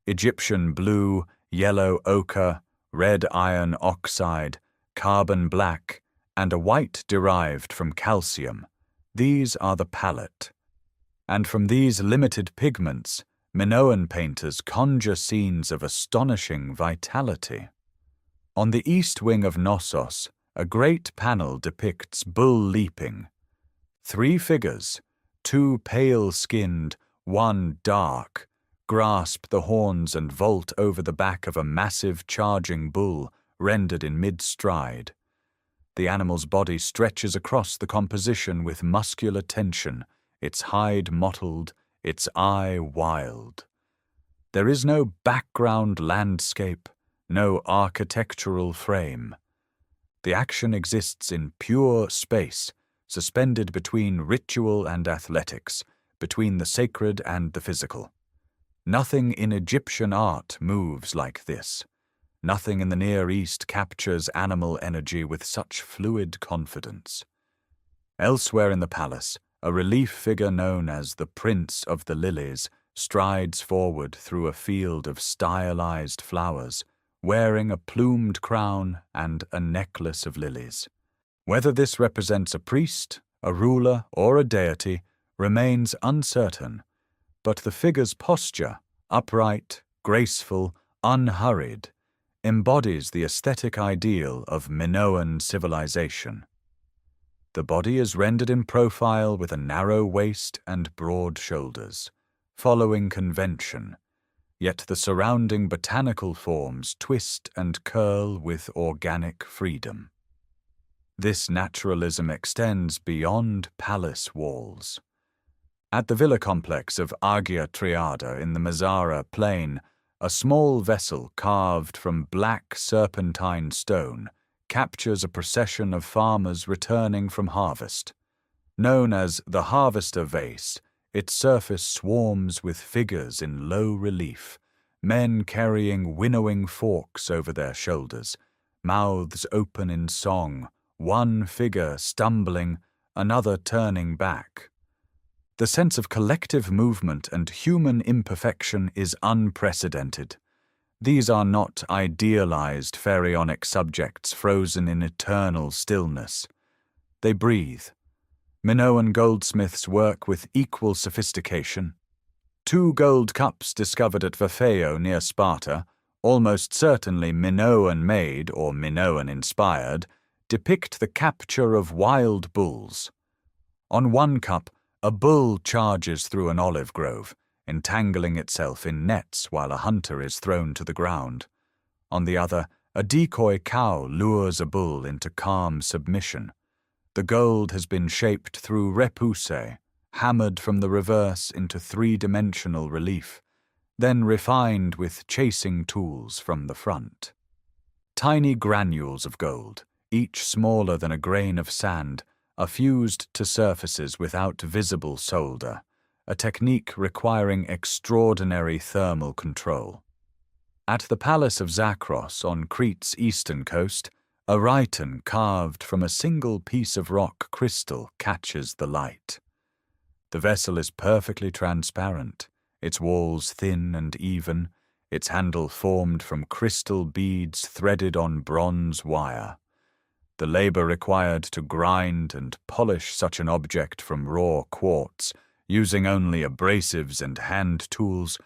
Egyptian blue, yellow ochre, red iron oxide, carbon black, and a white derived from calcium. These are the palette. And from these limited pigments, Minoan painters conjure scenes of astonishing vitality. On the east wing of Knossos, a great panel depicts bull leaping. 3 figures, 2 pale-skinned, 1 dark, grasp the horns and vault over the back of a massive charging bull rendered in mid-stride. The animal's body stretches across the composition with muscular tension, its hide mottled, its eye wild. There is no background landscape, no architectural frame. The action exists in pure space, suspended between ritual and athletics, between the sacred and the physical. Nothing in Egyptian art moves like this. Nothing in the Near East captures animal energy with such fluid confidence. Elsewhere in the palace, a relief figure known as the Prince of the Lilies strides forward through a field of stylized flowers, wearing a plumed crown and a necklace of lilies. Whether this represents a priest, a ruler, or a deity remains uncertain, but the figure's posture, upright, graceful, unhurried, embodies the aesthetic ideal of Minoan civilization. The body is rendered in profile with a narrow waist and broad shoulders, following convention, yet the surrounding botanical forms twist and curl with organic freedom. This naturalism extends beyond palace walls. At the villa complex of Agia Triada in the Mazzara plain, a small vessel carved from black serpentine stone captures a procession of farmers returning from harvest. Known as the harvester vase, its surface swarms with figures in low relief, men carrying winnowing forks over their shoulders, mouths open in song, one figure stumbling, another turning back. The sense of collective movement and human imperfection is unprecedented. These are not idealized pharaonic subjects frozen in eternal stillness. They breathe. Minoan goldsmiths work with equal sophistication. 2 gold cups discovered at Varfeo near Sparta, almost certainly Minoan-made or Minoan-inspired, depict the capture of wild bulls. On one cup, a bull charges through an olive grove, entangling itself in nets while a hunter is thrown to the ground. On the other, a decoy cow lures a bull into calm submission. The gold has been shaped through repoussé, hammered from the reverse into 3-dimensional relief, then refined with chasing tools from the front. Tiny granules of gold, each smaller than a grain of sand, are fused to surfaces without visible solder, a technique requiring extraordinary thermal control. At the Palace of Zakros on Crete's eastern coast, a rhyton carved from a single piece of rock crystal catches the light. The vessel is perfectly transparent, its walls thin and even, its handle formed from crystal beads threaded on bronze wire. The labor required to grind and polish such an object from raw quartz, using only abrasives and hand tools,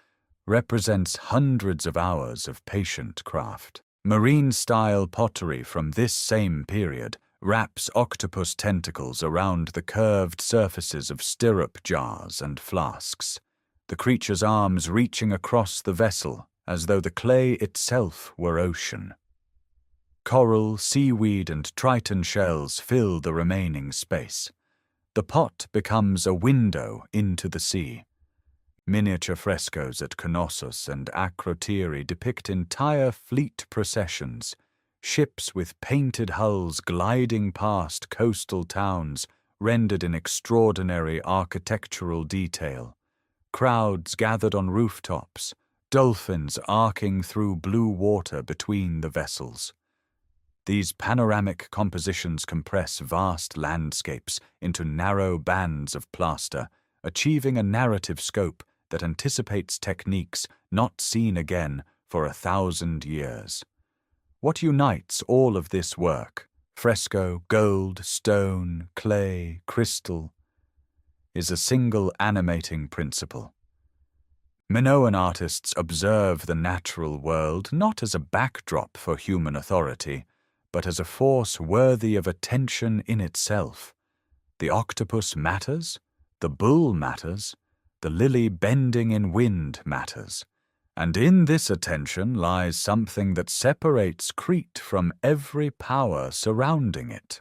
represents hundreds of hours of patient craft. Marine-style pottery from this same period wraps octopus tentacles around the curved surfaces of stirrup jars and flasks, the creature's arms reaching across the vessel as though the clay itself were ocean. Coral, seaweed, and triton shells fill the remaining space. The pot becomes a window into the sea. Miniature frescoes at Knossos and Akrotiri depict entire fleet processions, ships with painted hulls gliding past coastal towns rendered in extraordinary architectural detail, crowds gathered on rooftops, dolphins arcing through blue water between the vessels. These panoramic compositions compress vast landscapes into narrow bands of plaster, achieving a narrative scope that anticipates techniques not seen again for 1,000 years. What unites all of this work, fresco, gold, stone, clay, crystal, is a single animating principle. Minoan artists observe the natural world not as a backdrop for human authority, but as a force worthy of attention in itself. The octopus matters, the bull matters, the lily bending in wind matters, and in this attention lies something that separates Crete from every power surrounding it.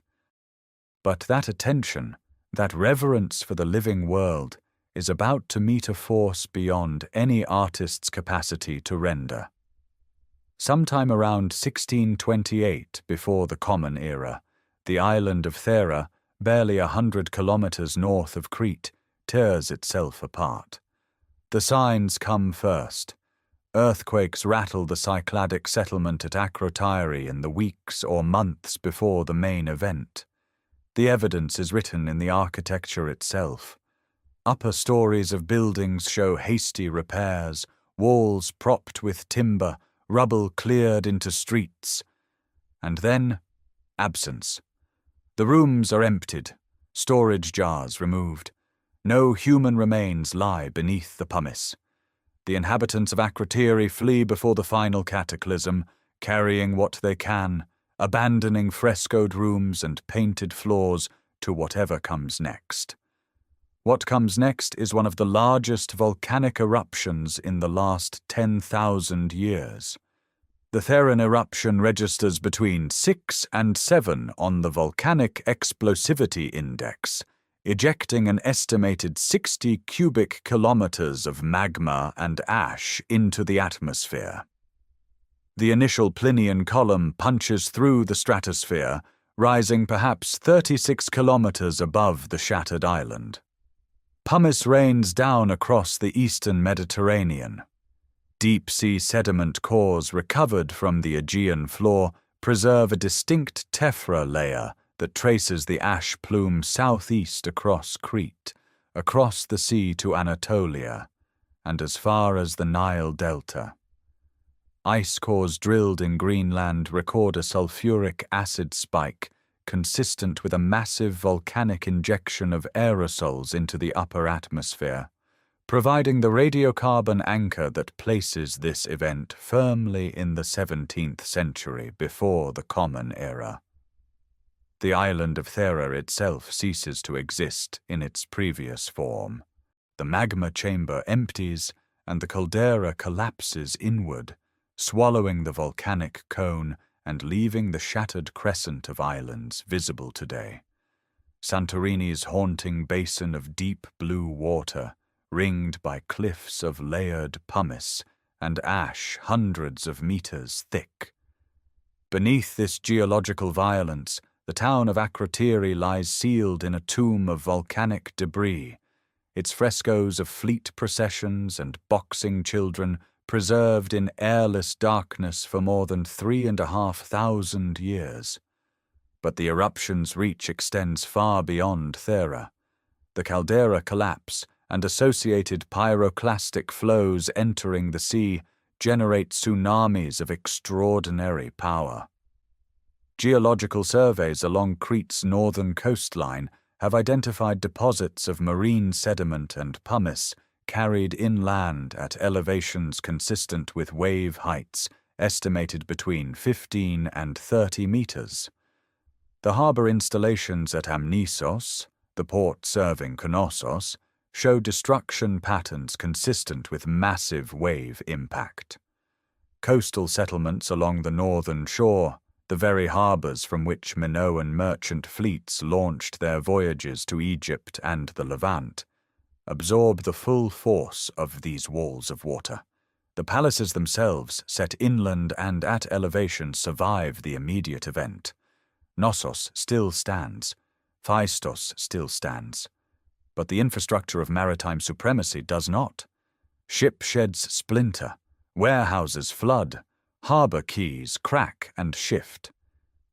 But that attention, that reverence for the living world, is about to meet a force beyond any artist's capacity to render. Sometime around 1628, before the Common Era, the island of Thera, barely 100 kilometers north of Crete, tears itself apart. The signs come first. Earthquakes rattle the Cycladic settlement at Akrotiri in the weeks or months before the main event. The evidence is written in the architecture itself. Upper stories of buildings show hasty repairs, walls propped with timber, rubble cleared into streets. And then, absence. The rooms are emptied, storage jars removed. No human remains lie beneath the pumice. The inhabitants of Akrotiri flee before the final cataclysm, carrying what they can, abandoning frescoed rooms and painted floors to whatever comes next. What comes next is one of the largest volcanic eruptions in the last 10,000 years. The Theran eruption registers between 6 and 7 on the Volcanic Explosivity Index, ejecting an estimated 60 cubic kilometers of magma and ash into the atmosphere. The initial Plinian column punches through the stratosphere, rising perhaps 36 kilometers above the shattered island. Pumice rains down across the eastern Mediterranean. Deep-sea sediment cores recovered from the Aegean floor preserve a distinct tephra layer that traces the ash plume southeast across Crete, across the sea to Anatolia, and as far as the Nile Delta. Ice cores drilled in Greenland record a sulfuric acid spike, consistent with a massive volcanic injection of aerosols into the upper atmosphere, providing the radiocarbon anchor that places this event firmly in the 17th century before the Common Era. The island of Thera itself ceases to exist in its previous form. The magma chamber empties, and the caldera collapses inward, swallowing the volcanic cone and leaving the shattered crescent of islands visible today. Santorini's haunting basin of deep blue water, ringed by cliffs of layered pumice and ash hundreds of meters thick. Beneath this geological violence, the town of Akrotiri lies sealed in a tomb of volcanic debris, its frescoes of fleet processions and boxing children preserved in airless darkness for more than 3,500 years. But the eruption's reach extends far beyond Thera. The caldera collapse and associated pyroclastic flows entering the sea generate tsunamis of extraordinary power. Geological surveys along Crete's northern coastline have identified deposits of marine sediment and pumice carried inland at elevations consistent with wave heights estimated between 15 and 30 meters. The harbor installations at Knossos, the port serving Knossos, show destruction patterns consistent with massive wave impact. Coastal settlements along the northern shore, the very harbors from which Minoan merchant fleets launched their voyages to Egypt and the Levant, absorb the full force of these walls of water. The palaces themselves, set inland and at elevation, survive the immediate event. Knossos still stands. Phaistos still stands. But the infrastructure of maritime supremacy does not. Ship sheds splinter, warehouses flood, harbor quays crack and shift.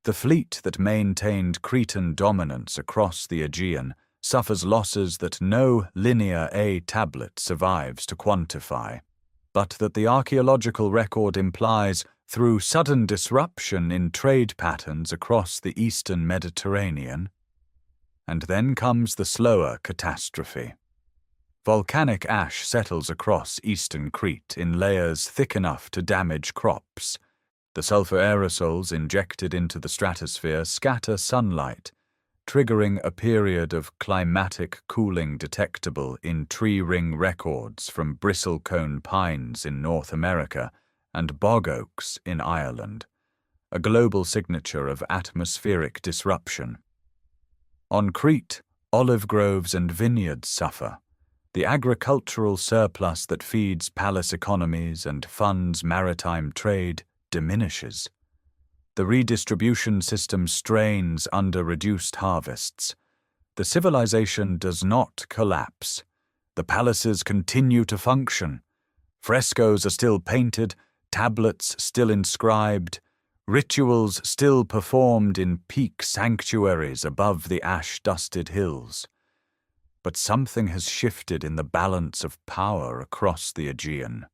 The fleet that maintained Cretan dominance across the Aegean suffers losses that no linear A tablet survives to quantify, but that the archaeological record implies through sudden disruption in trade patterns across the eastern Mediterranean. And then comes the slower catastrophe. Volcanic ash settles across eastern Crete in layers thick enough to damage crops. The sulfur aerosols injected into the stratosphere scatter sunlight, triggering a period of climatic cooling detectable in tree ring records from bristlecone pines in North America and bog oaks in Ireland, a global signature of atmospheric disruption. On Crete, olive groves and vineyards suffer. The agricultural surplus that feeds palace economies and funds maritime trade diminishes. The redistribution system strains under reduced harvests. The civilization does not collapse. The palaces continue to function. Frescoes are still painted, tablets still inscribed, rituals still performed in peak sanctuaries above the ash-dusted hills. But something has shifted in the balance of power across the Aegean.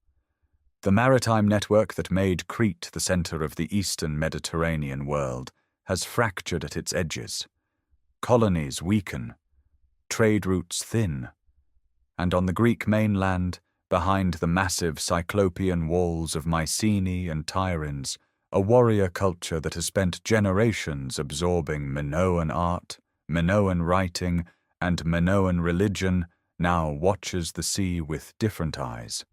The maritime network that made Crete the center of the eastern Mediterranean world has fractured at its edges. Colonies weaken, trade routes thin, and on the Greek mainland, behind the massive cyclopean walls of Mycenae and Tiryns, a warrior culture that has spent generations absorbing Minoan art, Minoan writing, and Minoan religion now watches the sea with different eyes.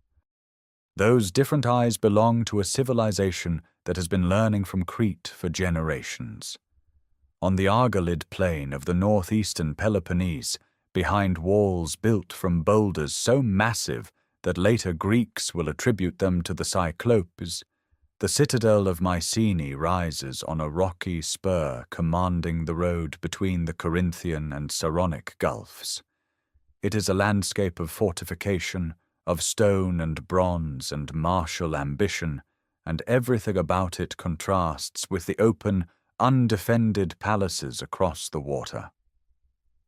Those different eyes belong to a civilization that has been learning from Crete for generations. On the Argolid plain of the northeastern Peloponnese, behind walls built from boulders so massive that later Greeks will attribute them to the Cyclopes, the citadel of Mycenae rises on a rocky spur commanding the road between the Corinthian and Saronic gulfs. It is a landscape of fortification, of stone and bronze and martial ambition, and everything about it contrasts with the open, undefended palaces across the water.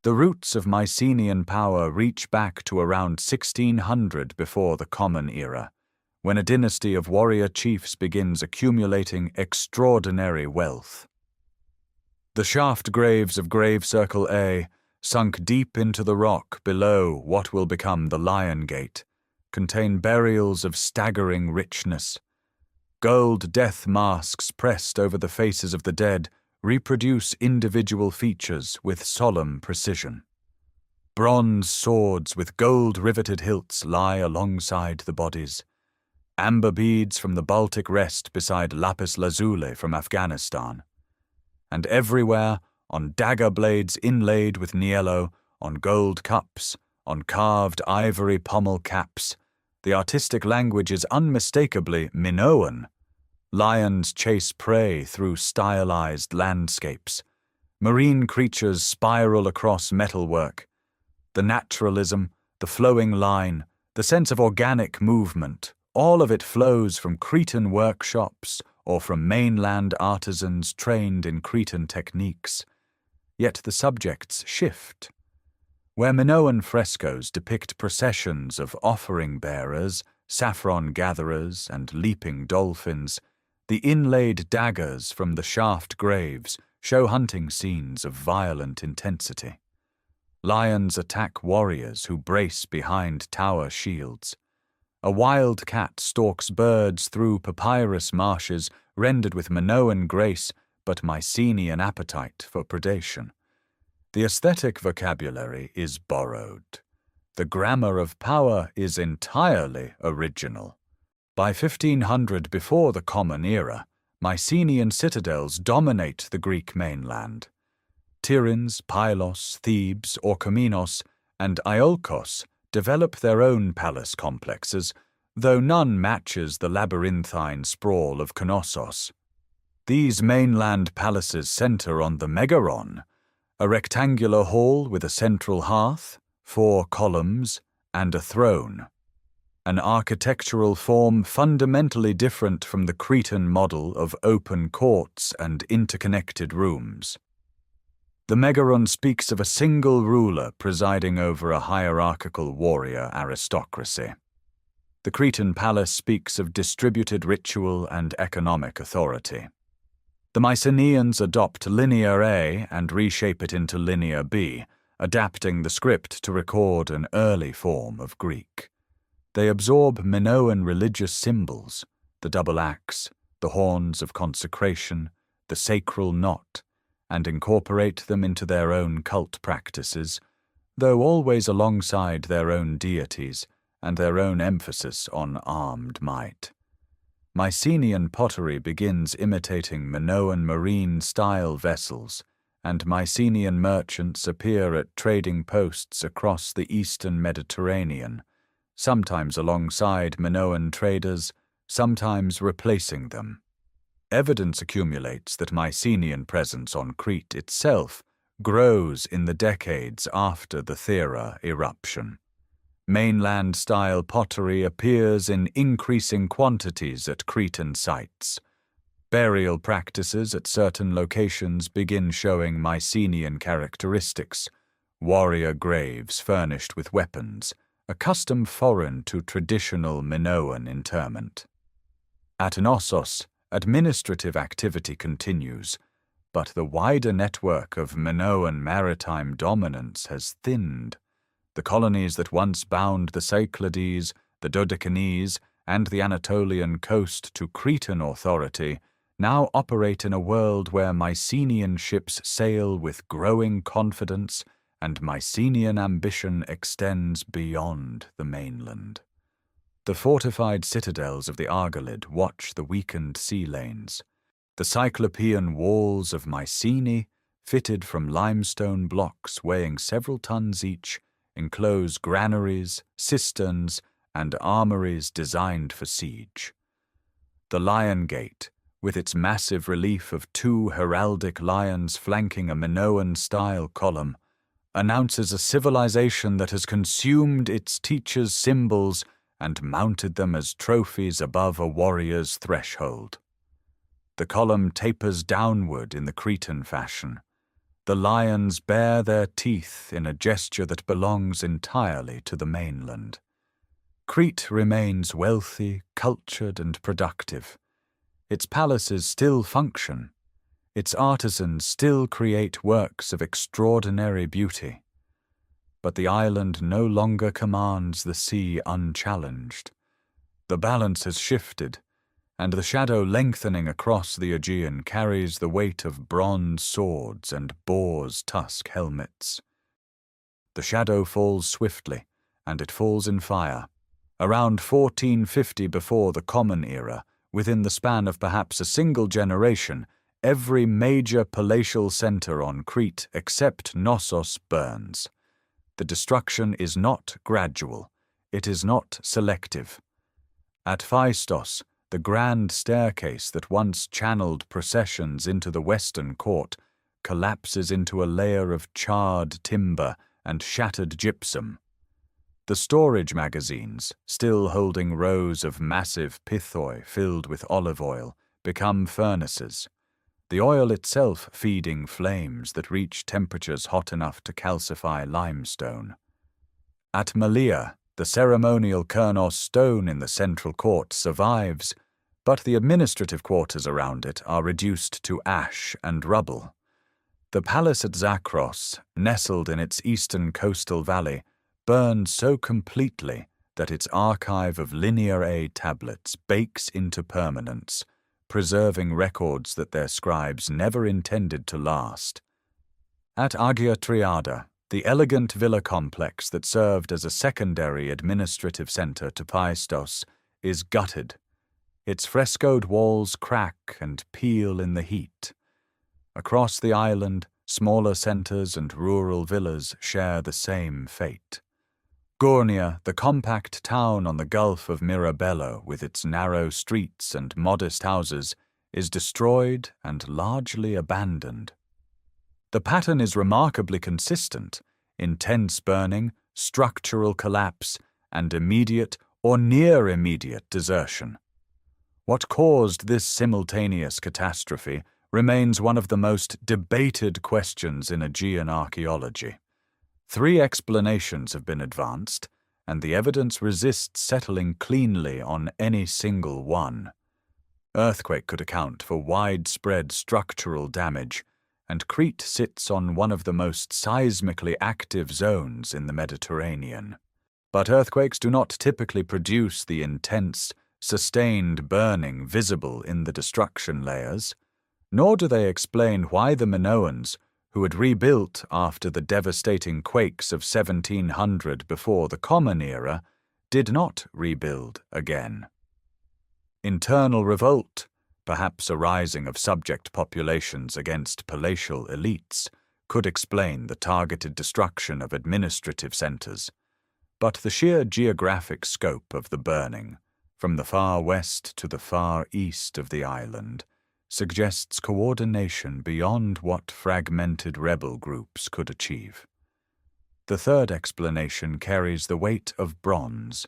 The roots of Mycenaean power reach back to around 1600 before the Common Era, when a dynasty of warrior chiefs begins accumulating extraordinary wealth. The shaft graves of Grave Circle A, sunk deep into the rock below what will become the Lion Gate, contain burials of staggering richness. Gold death masks pressed over the faces of the dead reproduce individual features with solemn precision. Bronze swords with gold-riveted hilts lie alongside the bodies. Amber beads from the Baltic rest beside lapis lazuli from Afghanistan. And everywhere, on dagger blades inlaid with niello, on gold cups, on carved ivory pommel caps, the artistic language is unmistakably Minoan. Lions chase prey through stylized landscapes. Marine creatures spiral across metalwork. The naturalism, the flowing line, the sense of organic movement, all of it flows from Cretan workshops or from mainland artisans trained in Cretan techniques. Yet the subjects shift. Where Minoan frescoes depict processions of offering-bearers, saffron gatherers, and leaping dolphins, the inlaid daggers from the shaft graves show hunting scenes of violent intensity. Lions attack warriors who brace behind tower shields. A wild cat stalks birds through papyrus marshes rendered with Minoan grace but Mycenaean appetite for predation. The aesthetic vocabulary is borrowed. The grammar of power is entirely original. By 1500 before the Common Era, Mycenaean citadels dominate the Greek mainland. Tiryns, Pylos, Thebes, Orchomenos, and Iolkos develop their own palace complexes, though none matches the labyrinthine sprawl of Knossos. These mainland palaces center on the megaron, a rectangular hall with a central hearth, 4 columns, and a throne. An architectural form fundamentally different from the Cretan model of open courts and interconnected rooms. The megaron speaks of a single ruler presiding over a hierarchical warrior aristocracy. The Cretan palace speaks of distributed ritual and economic authority. The Mycenaeans adopt Linear A and reshape it into Linear B, adapting the script to record an early form of Greek. They absorb Minoan religious symbols, the double axe, the horns of consecration, the sacral knot, and incorporate them into their own cult practices, though always alongside their own deities and their own emphasis on armed might. Mycenaean pottery begins imitating Minoan marine-style vessels, and Mycenaean merchants appear at trading posts across the eastern Mediterranean, sometimes alongside Minoan traders, sometimes replacing them. Evidence accumulates that Mycenaean presence on Crete itself grows in the decades after the Thera eruption. Mainland-style pottery appears in increasing quantities at Cretan sites. Burial practices at certain locations begin showing Mycenaean characteristics, warrior graves furnished with weapons, a custom foreign to traditional Minoan interment. At Knossos, administrative activity continues, but the wider network of Minoan maritime dominance has thinned. The colonies that once bound the Cyclades, the Dodecanese, and the Anatolian coast to Cretan authority now operate in a world where Mycenaean ships sail with growing confidence and Mycenaean ambition extends beyond the mainland. The fortified citadels of the Argolid watch the weakened sea lanes. The Cyclopean walls of Mycenae, fitted from limestone blocks weighing several tons each, enclose granaries, cisterns, and armories designed for siege. The Lion Gate, with its massive relief of 2 heraldic lions flanking a Minoan-style column, announces a civilization that has consumed its teachers' symbols and mounted them as trophies above a warrior's threshold. The column tapers downward in the Cretan fashion. The lions bare their teeth in a gesture that belongs entirely to the mainland. Crete remains wealthy, cultured, and productive. Its palaces still function. its artisans still create works of extraordinary beauty. But the island no longer commands the sea unchallenged. The balance has shifted, and the shadow lengthening across the Aegean carries the weight of bronze swords and boar's tusk helmets. The shadow falls swiftly, and it falls in fire. Around 1450 before the Common Era, within the span of perhaps a single generation, every major palatial centre on Crete except Knossos burns. The destruction is not gradual, it is not selective. At Phaistos, the grand staircase that once channeled processions into the western court collapses into a layer of charred timber and shattered gypsum. The storage magazines, still holding rows of massive pithoi filled with olive oil, become furnaces, the oil itself feeding flames that reach temperatures hot enough to calcify limestone. At Malea, the ceremonial Kurnos stone in the central court survives, but the administrative quarters around it are reduced to ash and rubble. The palace at Zakros, nestled in its eastern coastal valley, burned so completely that its archive of Linear A tablets bakes into permanence, preserving records that their scribes never intended to last. At Agia Triada, the elegant villa complex that served as a secondary administrative centre to Phaistos is gutted. Its frescoed walls crack and peel in the heat. Across the island, smaller centres and rural villas share the same fate. Gornia, the compact town on the Gulf of Mirabello with its narrow streets and modest houses, is destroyed and largely abandoned. The pattern is remarkably consistent: intense burning, structural collapse, and immediate or near-immediate desertion. What caused this simultaneous catastrophe remains one of the most debated questions in Aegean archaeology. 3 explanations have been advanced, and the evidence resists settling cleanly on any single one. Earthquake could account for widespread structural damage, and Crete sits on one of the most seismically active zones in the Mediterranean. But earthquakes do not typically produce the intense, sustained burning visible in the destruction layers, nor do they explain why the Minoans, who had rebuilt after the devastating quakes of 1700 before the Common Era, did not rebuild again. Internal revolt, perhaps a rising of subject populations against palatial elites, could explain the targeted destruction of administrative centres, but the sheer geographic scope of the burning, from the far west to the far east of the island, suggests coordination beyond what fragmented rebel groups could achieve. The third explanation carries the weight of bronze.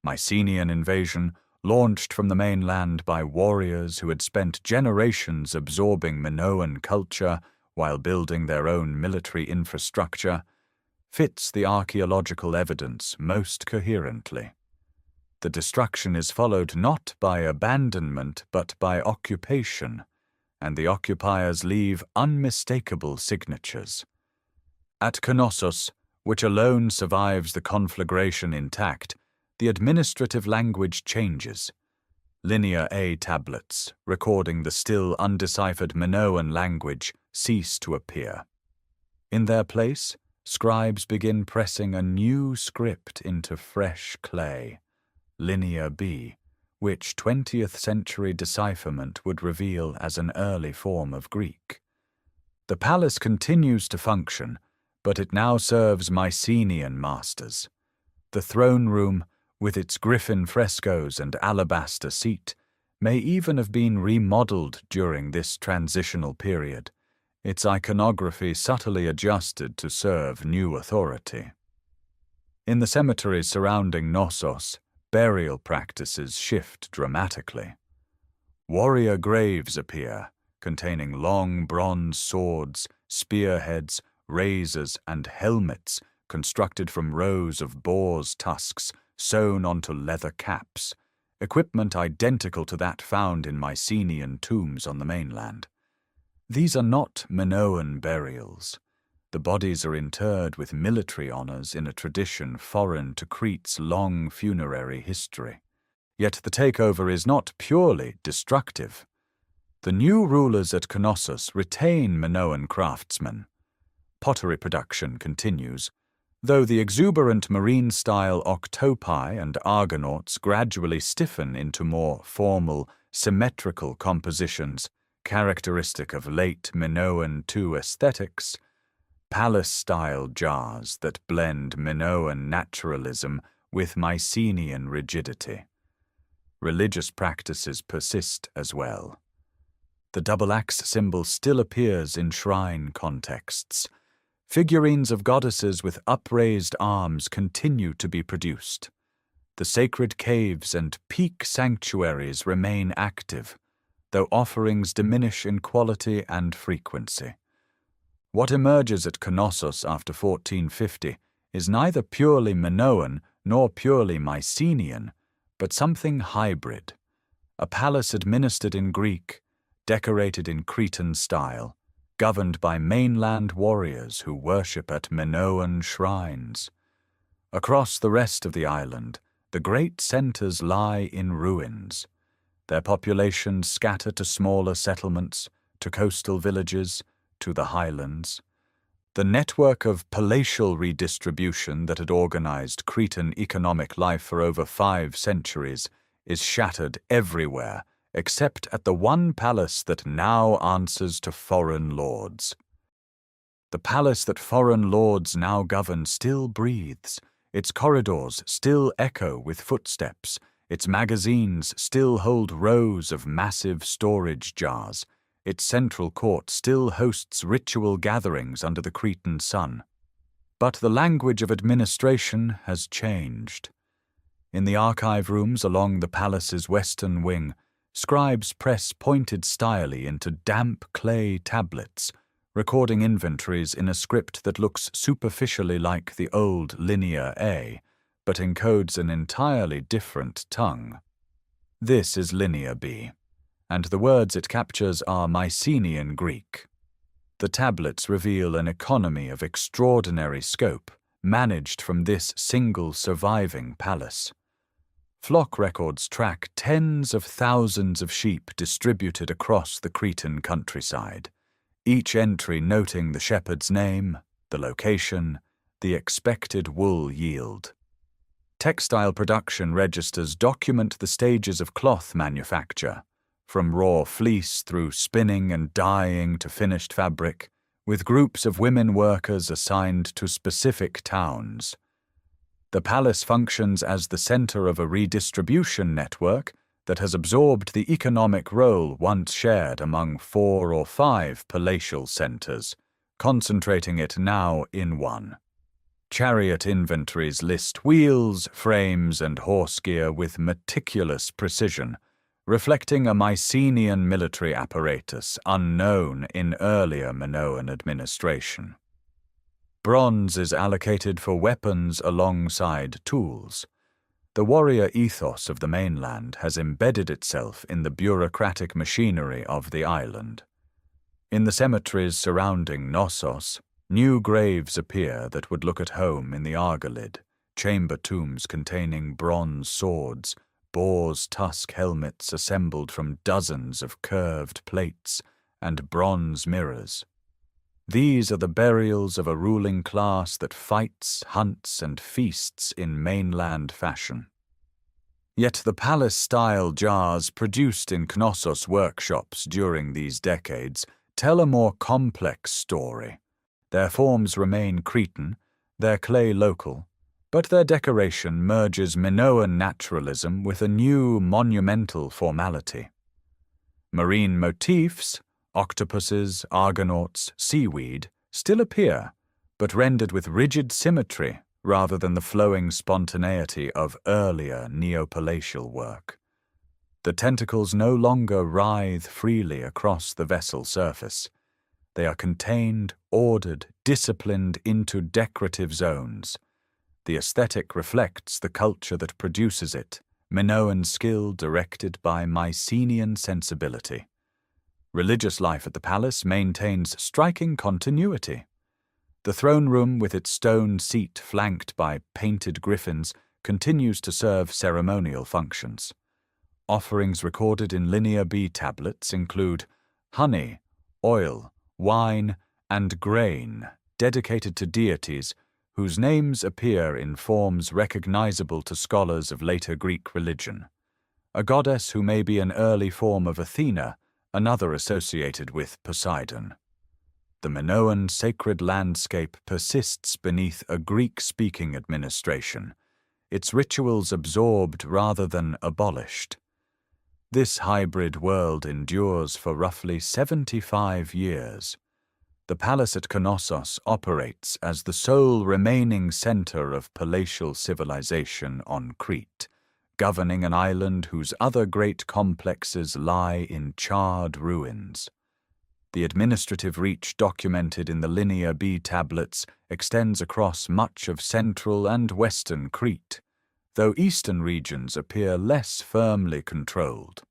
Mycenaean invasion, launched from the mainland by warriors who had spent generations absorbing Minoan culture while building their own military infrastructure, fits the archaeological evidence most coherently. The destruction is followed not by abandonment but by occupation, and the occupiers leave unmistakable signatures. At Knossos, which alone survives the conflagration intact, the administrative language changes. Linear A tablets, recording the still undeciphered Minoan language, cease to appear. In their place, scribes begin pressing a new script into fresh clay, Linear B, which 20th century decipherment would reveal as an early form of Greek. The palace continues to function, but it now serves Mycenaean masters. The throne room, with its griffin frescoes and alabaster seat, may even have been remodeled during this transitional period, its iconography subtly adjusted to serve new authority. In the cemeteries surrounding Knossos, burial practices shift dramatically. Warrior graves appear, containing long bronze swords, spearheads, razors, and helmets constructed from rows of boar's tusks sewn onto leather caps, equipment identical to that found in Mycenaean tombs on the mainland. These are not Minoan burials. The bodies are interred with military honors in a tradition foreign to Crete's long funerary history. Yet the takeover is not purely destructive. The new rulers at Knossos retain Minoan craftsmen. Pottery production continues, though the exuberant marine-style octopi and argonauts gradually stiffen into more formal, symmetrical compositions characteristic of late Minoan II aesthetics. Palace-style jars that blend Minoan naturalism with Mycenaean rigidity. Religious practices persist as well. The double-axe symbol still appears in shrine contexts. Figurines of goddesses with upraised arms continue to be produced. The sacred caves and peak sanctuaries remain active, though offerings diminish in quality and frequency. What emerges at Knossos after 1450 is neither purely Minoan nor purely Mycenaean, but something hybrid. A palace administered in Greek, decorated in Cretan style, governed by mainland warriors who worship at Minoan shrines. Across the rest of the island, the great centers lie in ruins. Their populations scatter to smaller settlements, to coastal villages, to the highlands. The network of palatial redistribution that had organized Cretan economic life for over 5 centuries is shattered everywhere, except at the one palace that now answers to foreign lords. The palace that foreign lords now govern still breathes. Its corridors still echo with footsteps. Its magazines still hold rows of massive storage jars. Its central court still hosts ritual gatherings under the Cretan sun. But the language of administration has changed. In the archive rooms along the palace's western wing, scribes press pointed style into damp clay tablets, recording inventories in a script that looks superficially like the old Linear A, but encodes an entirely different tongue. This is Linear B, and the words it captures are Mycenaean Greek. The tablets reveal an economy of extraordinary scope, managed from this single surviving palace. Flock records track tens of thousands of sheep distributed across the Cretan countryside, each entry noting the shepherd's name, the location, the expected wool yield. Textile production registers document the stages of cloth manufacture, from raw fleece through spinning and dyeing to finished fabric, with groups of women workers assigned to specific towns. The palace functions as the center of a redistribution network that has absorbed the economic role once shared among 4 or 5 palatial centers, concentrating it now in one. Chariot inventories list wheels, frames, and horse gear with meticulous precision, reflecting a Mycenaean military apparatus unknown in earlier Minoan administration. Bronze is allocated for weapons alongside tools. The warrior ethos of the mainland has embedded itself in the bureaucratic machinery of the island. In the cemeteries surrounding Knossos, new graves appear that would look at home in the Argolid, chamber tombs containing bronze swords, boar's tusk helmets assembled from dozens of curved plates, and bronze mirrors. These are the burials of a ruling class that fights, hunts, and feasts in mainland fashion. Yet the palace-style jars produced in Knossos workshops during these decades tell a more complex story. Their forms remain Cretan, their clay local, but their decoration merges Minoan naturalism with a new monumental formality. Marine motifs, octopuses, argonauts, seaweed, still appear, but rendered with rigid symmetry rather than the flowing spontaneity of earlier neopalatial work. The tentacles no longer writhe freely across the vessel surface. They are contained, ordered, disciplined into decorative zones. The aesthetic reflects the culture that produces it, Minoan skill directed by Mycenaean sensibility. Religious life at the palace maintains striking continuity. The throne room, with its stone seat flanked by painted griffins, continues to serve ceremonial functions. Offerings recorded in Linear B tablets include honey, oil, wine, and grain dedicated to deities whose names appear in forms recognizable to scholars of later Greek religion. A goddess who may be an early form of Athena, another associated with Poseidon. The Minoan sacred landscape persists beneath a Greek-speaking administration, its rituals absorbed rather than abolished. This hybrid world endures for roughly 75 years. The palace at Knossos operates as the sole remaining center of palatial civilization on Crete, governing an island whose other great complexes lie in charred ruins. The administrative reach documented in the Linear B tablets extends across much of central and western Crete, though eastern regions appear less firmly controlled.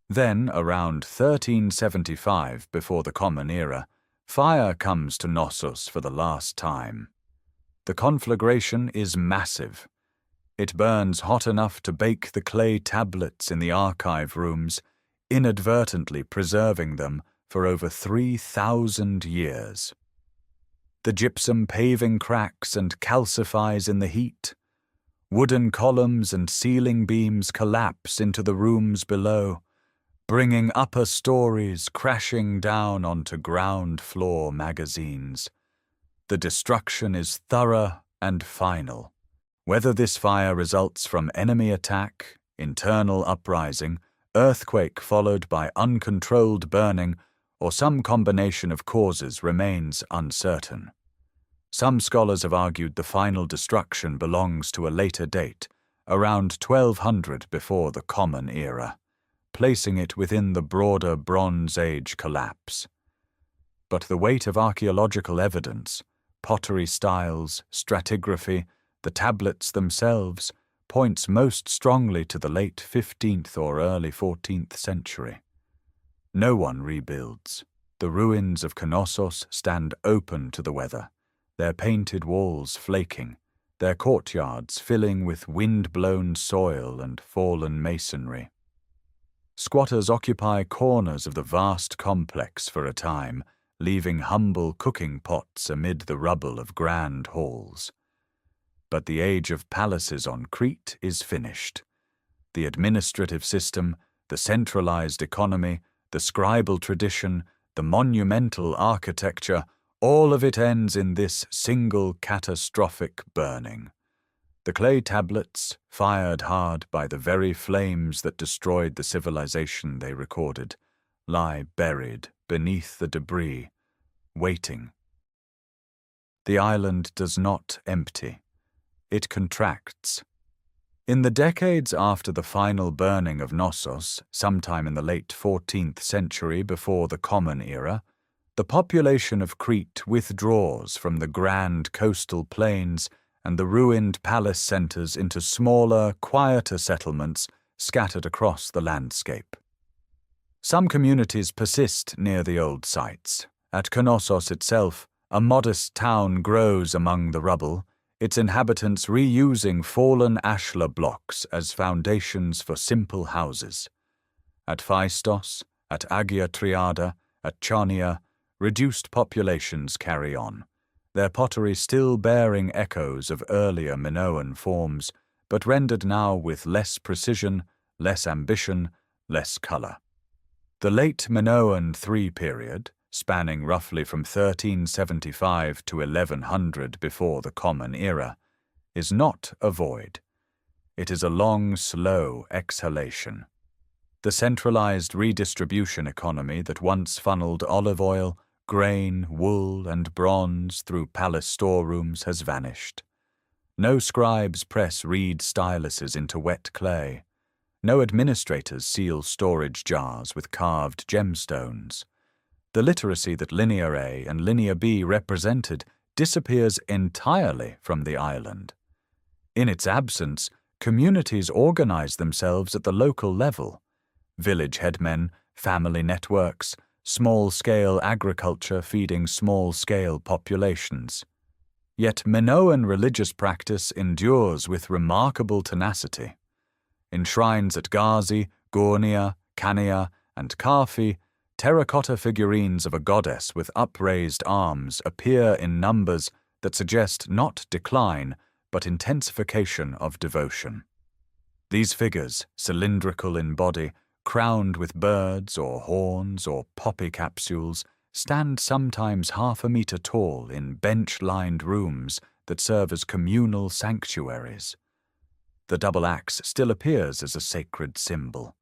Then, around 1375 before the Common Era, fire comes to Knossos for the last time. The conflagration is massive. It burns hot enough to bake the clay tablets in the archive rooms, inadvertently preserving them for over 3,000 years. The gypsum paving cracks and calcifies in the heat. Wooden columns and ceiling beams collapse into the rooms below, bringing upper stories crashing down onto ground floor magazines. The destruction is thorough and final. Whether this fire results from enemy attack, internal uprising, earthquake followed by uncontrolled burning, or some combination of causes remains uncertain. Some scholars have argued the final destruction belongs to a later date, around 1200 before the Common Era, placing it within the broader Bronze Age collapse. But the weight of archaeological evidence, pottery styles, stratigraphy, the tablets themselves, points most strongly to the late 15th or early 14th century. No one rebuilds. The ruins of Knossos stand open to the weather, their painted walls flaking, their courtyards filling with wind-blown soil and fallen masonry. Squatters occupy corners of the vast complex for a time, leaving humble cooking pots amid the rubble of grand halls. But the age of palaces on Crete is finished. The administrative system, the centralized economy, the scribal tradition, the monumental architecture, all of it ends in this single catastrophic burning. The clay tablets, fired hard by the very flames that destroyed the civilization they recorded, lie buried beneath the debris, waiting. The island does not empty. It contracts. In the decades after the final burning of Knossos, sometime in the late 14th century before the Common Era, the population of Crete withdraws from the grand coastal plains and the ruined palace centers into smaller, quieter settlements scattered across the landscape. Some communities persist near the old sites. At Knossos itself, a modest town grows among the rubble, its inhabitants reusing fallen ashlar blocks as foundations for simple houses. At Phaistos, at Agia Triada, at Chonia, reduced populations carry on, their pottery still bearing echoes of earlier Minoan forms, but rendered now with less precision, less ambition, less color. The late Minoan III period, spanning roughly from 1375 to 1100 before the Common Era, is not a void. It is a long, slow exhalation. The centralized redistribution economy that once funneled olive oil, grain, wool, and bronze through palace storerooms has vanished. No scribes press reed styluses into wet clay. No administrators seal storage jars with carved gemstones. The literacy that Linear A and Linear B represented disappears entirely from the island. In its absence, communities organize themselves at the local level. Village headmen, family networks, small-scale agriculture feeding small-scale populations. Yet Minoan religious practice endures with remarkable tenacity. In shrines at Gazi, Gornia, Khania, and Karfi, terracotta figurines of a goddess with upraised arms appear in numbers that suggest not decline, but intensification of devotion. These figures, cylindrical in body, crowned with birds or horns or poppy capsules, stand sometimes half a meter tall in bench-lined rooms that serve as communal sanctuaries. The double axe still appears as a sacred symbol.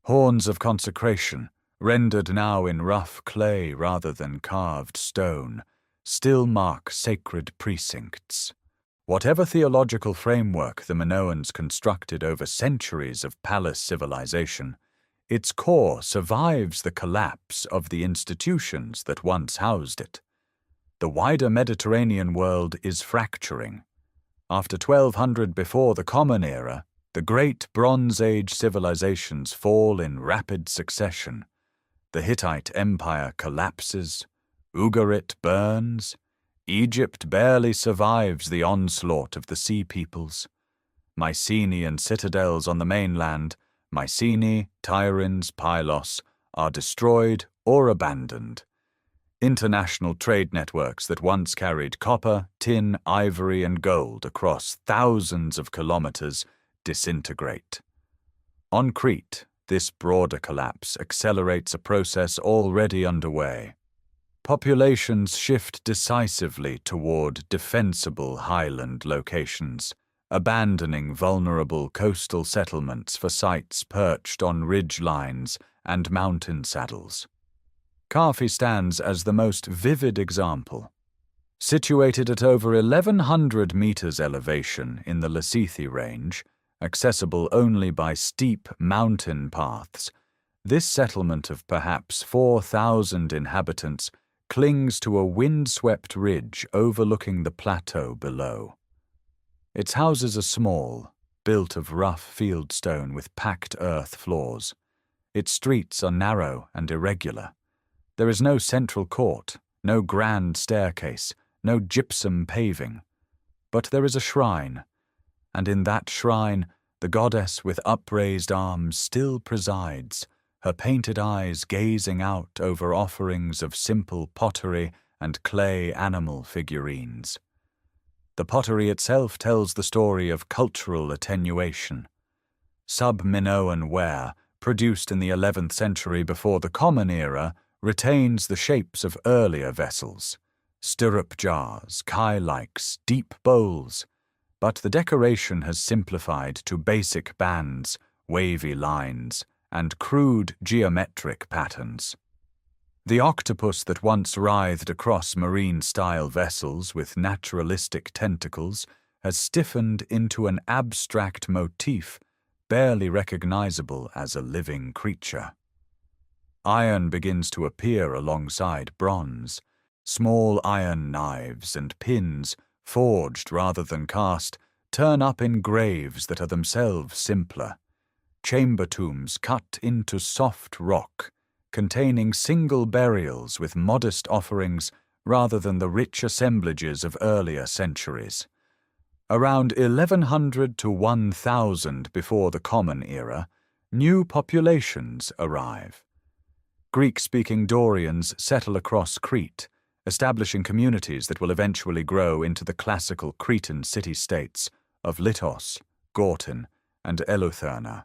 Horns of consecration, rendered now in rough clay rather than carved stone, still mark sacred precincts. Whatever theological framework the Minoans constructed over centuries of palace civilization, its core survives the collapse of the institutions that once housed it. The wider Mediterranean world is fracturing. After 1200 before the Common Era, the great Bronze Age civilizations fall in rapid succession. The Hittite Empire collapses, Ugarit burns, Egypt barely survives the onslaught of the Sea Peoples. Mycenaean citadels on the mainland, Mycenae, Tiryns, Pylos, are destroyed or abandoned. International trade networks that once carried copper, tin, ivory, and gold across thousands of kilometers disintegrate. On Crete, this broader collapse accelerates a process already underway. Populations shift decisively toward defensible highland locations, abandoning vulnerable coastal settlements for sites perched on ridge lines and mountain saddles. Karfi stands as the most vivid example. Situated at over 1,100 meters elevation in the Lassithi Range, accessible only by steep mountain paths, this settlement of perhaps 4,000 inhabitants clings to a wind-swept ridge overlooking the plateau below. Its houses are small, built of rough fieldstone with packed earth floors. Its streets are narrow and irregular. There is no central court, no grand staircase, no gypsum paving. But there is a shrine, and in that shrine the goddess with upraised arms still presides, her painted eyes gazing out over offerings of simple pottery and clay animal figurines. The pottery itself tells the story of cultural attenuation. Sub-Minoan ware, produced in the 11th century before the Common Era, retains the shapes of earlier vessels, stirrup jars, kai-likes, deep bowls, but the decoration has simplified to basic bands, wavy lines, and crude geometric patterns. The octopus that once writhed across marine-style vessels with naturalistic tentacles has stiffened into an abstract motif barely recognizable as a living creature. Iron begins to appear alongside bronze. Small iron knives and pins, forged rather than cast, turn up in graves that are themselves simpler. Chamber tombs cut into soft rock, containing single burials with modest offerings rather than the rich assemblages of earlier centuries. Around 1100 to 1000 before the Common Era, new populations arrive. Greek-speaking Dorians settle across Crete, establishing communities that will eventually grow into the classical Cretan city-states of Litos, Gortyn, and Eleutherna.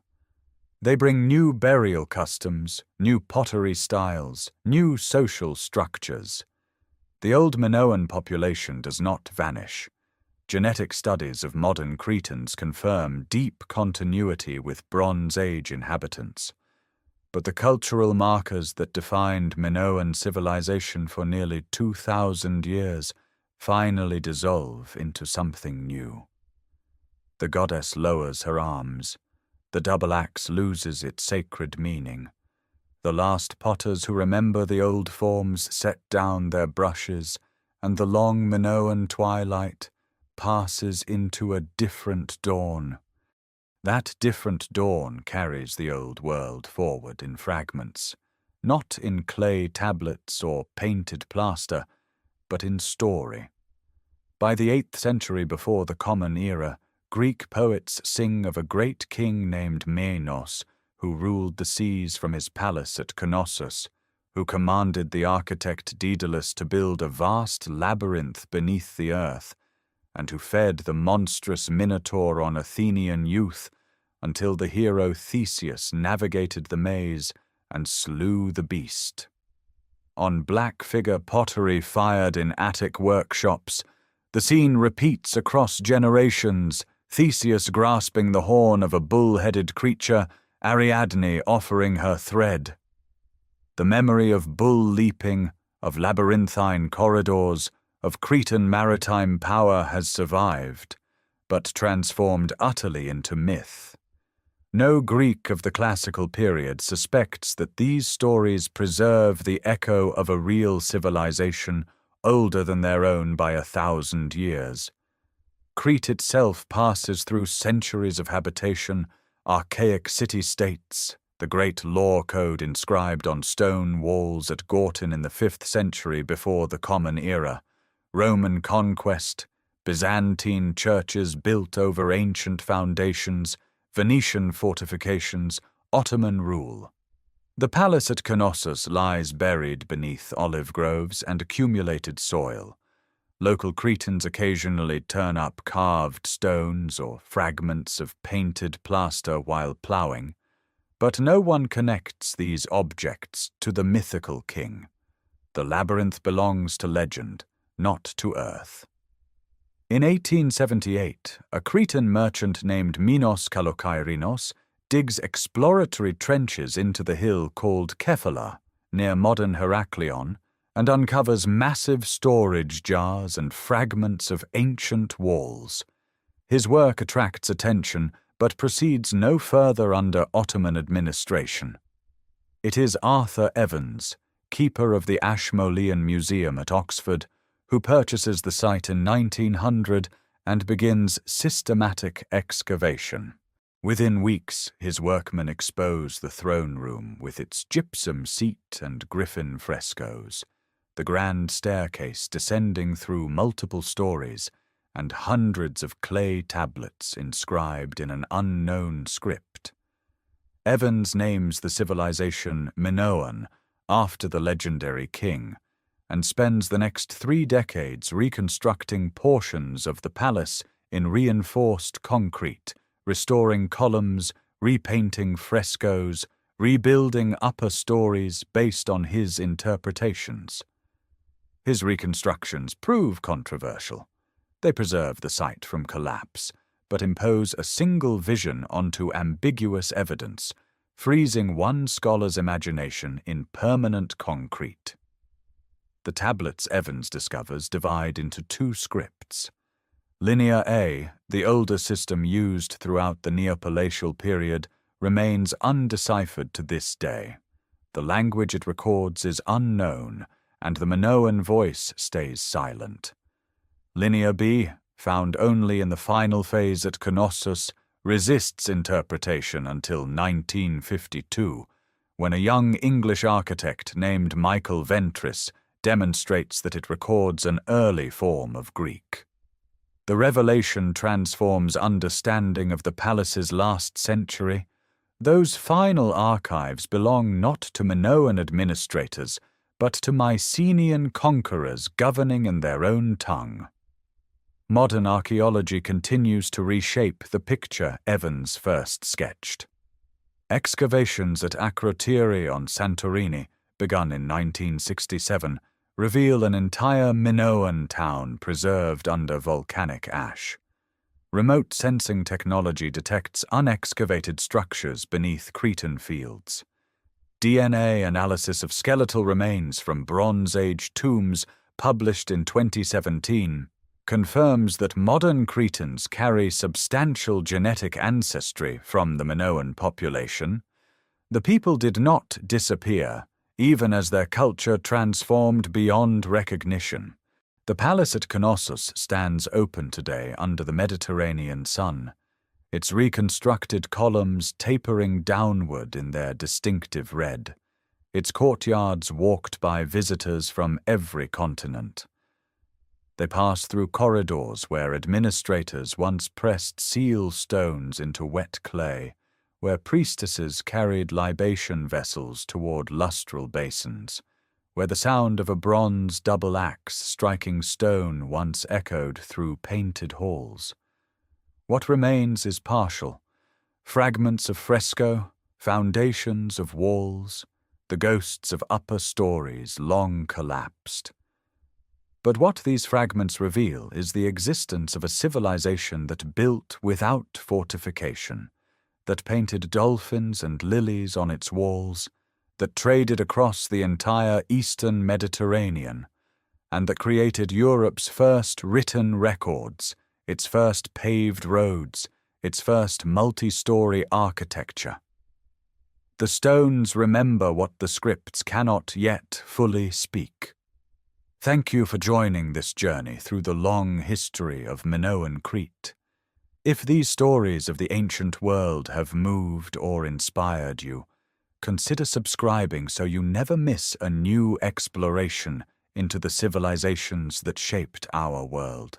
They bring new burial customs, new pottery styles, new social structures. The old Minoan population does not vanish. Genetic studies of modern Cretans confirm deep continuity with Bronze Age inhabitants. But the cultural markers that defined Minoan civilization for nearly 2,000 years finally dissolve into something new. The goddess lowers her arms. The double axe loses its sacred meaning. The last potters who remember the old forms set down their brushes, and the long Minoan twilight passes into a different dawn. That different dawn carries the old world forward in fragments, not in clay tablets or painted plaster, but in story. By the 8th century before the Common Era, Greek poets sing of a great king named Minos, who ruled the seas from his palace at Knossos, who commanded the architect Daedalus to build a vast labyrinth beneath the earth, and who fed the monstrous Minotaur on Athenian youth until the hero Theseus navigated the maze and slew the beast. On black figure pottery fired in Attic workshops, the scene repeats across generations, Theseus grasping the horn of a bull-headed creature, Ariadne offering her thread. The memory of bull leaping, of labyrinthine corridors, of Cretan maritime power has survived, but transformed utterly into myth. No Greek of the classical period suspects that these stories preserve the echo of a real civilization older than their own by 1,000 years. Crete itself passes through centuries of habitation, archaic city-states, the great law code inscribed on stone walls at Gortyn in the 5th century before the Common Era, Roman conquest, Byzantine churches built over ancient foundations, Venetian fortifications, Ottoman rule. The palace at Knossos lies buried beneath olive groves and accumulated soil. Local Cretans occasionally turn up carved stones or fragments of painted plaster while ploughing, but no one connects these objects to the mythical king. The labyrinth belongs to legend, not to earth. In 1878, a Cretan merchant named Minos Kalokairinos digs exploratory trenches into the hill called Kephala, near modern Heraklion, and uncovers massive storage jars and fragments of ancient walls. His work attracts attention, but proceeds no further under Ottoman administration. It is Arthur Evans, keeper of the Ashmolean Museum at Oxford, who purchases the site in 1900 and begins systematic excavation. Within weeks, his workmen expose the throne room with its gypsum seat and griffin frescoes, the grand staircase descending through multiple stories, and hundreds of clay tablets inscribed in an unknown script. Evans names the civilization Minoan after the legendary king, and spends the next 3 decades reconstructing portions of the palace in reinforced concrete, restoring columns, repainting frescoes, rebuilding upper stories based on his interpretations. His reconstructions prove controversial. They preserve the site from collapse, but impose a single vision onto ambiguous evidence, freezing one scholar's imagination in permanent concrete. The tablets Evans discovers divide into 2 scripts. Linear A, the older system used throughout the Neopalatial period, remains undeciphered to this day. The language it records is unknown, and the Minoan voice stays silent. Linear B, found only in the final phase at Knossos, resists interpretation until 1952, when a young English architect named Michael Ventris demonstrates that it records an early form of Greek. The revelation transforms understanding of the palace's last century. Those final archives belong not to Minoan administrators, but to Mycenaean conquerors governing in their own tongue. Modern archaeology continues to reshape the picture Evans first sketched. Excavations at Akrotiri on Santorini, begun in 1967, reveal an entire Minoan town preserved under volcanic ash. Remote sensing technology detects unexcavated structures beneath Cretan fields. DNA analysis of skeletal remains from Bronze Age tombs, published in 2017, confirms that modern Cretans carry substantial genetic ancestry from the Minoan population. The people did not disappear, even as their culture transformed beyond recognition. The palace at Knossos stands open today under the Mediterranean sun. its reconstructed columns tapering downward in their distinctive red, its courtyards walked by visitors from every continent. They pass through corridors where administrators once pressed seal stones into wet clay, where priestesses carried libation vessels toward lustral basins, where the sound of a bronze double axe striking stone once echoed through painted halls. What remains is partial: fragments of fresco, foundations of walls, the ghosts of upper stories long collapsed. But what these fragments reveal is the existence of a civilization that built without fortification, that painted dolphins and lilies on its walls, that traded across the entire eastern Mediterranean, and that created Europe's first written records, its first paved roads, its first multi-story architecture. The stones remember what the scripts cannot yet fully speak. Thank you for joining this journey through the long history of Minoan Crete. If these stories of the ancient world have moved or inspired you, consider subscribing so you never miss a new exploration into the civilizations that shaped our world.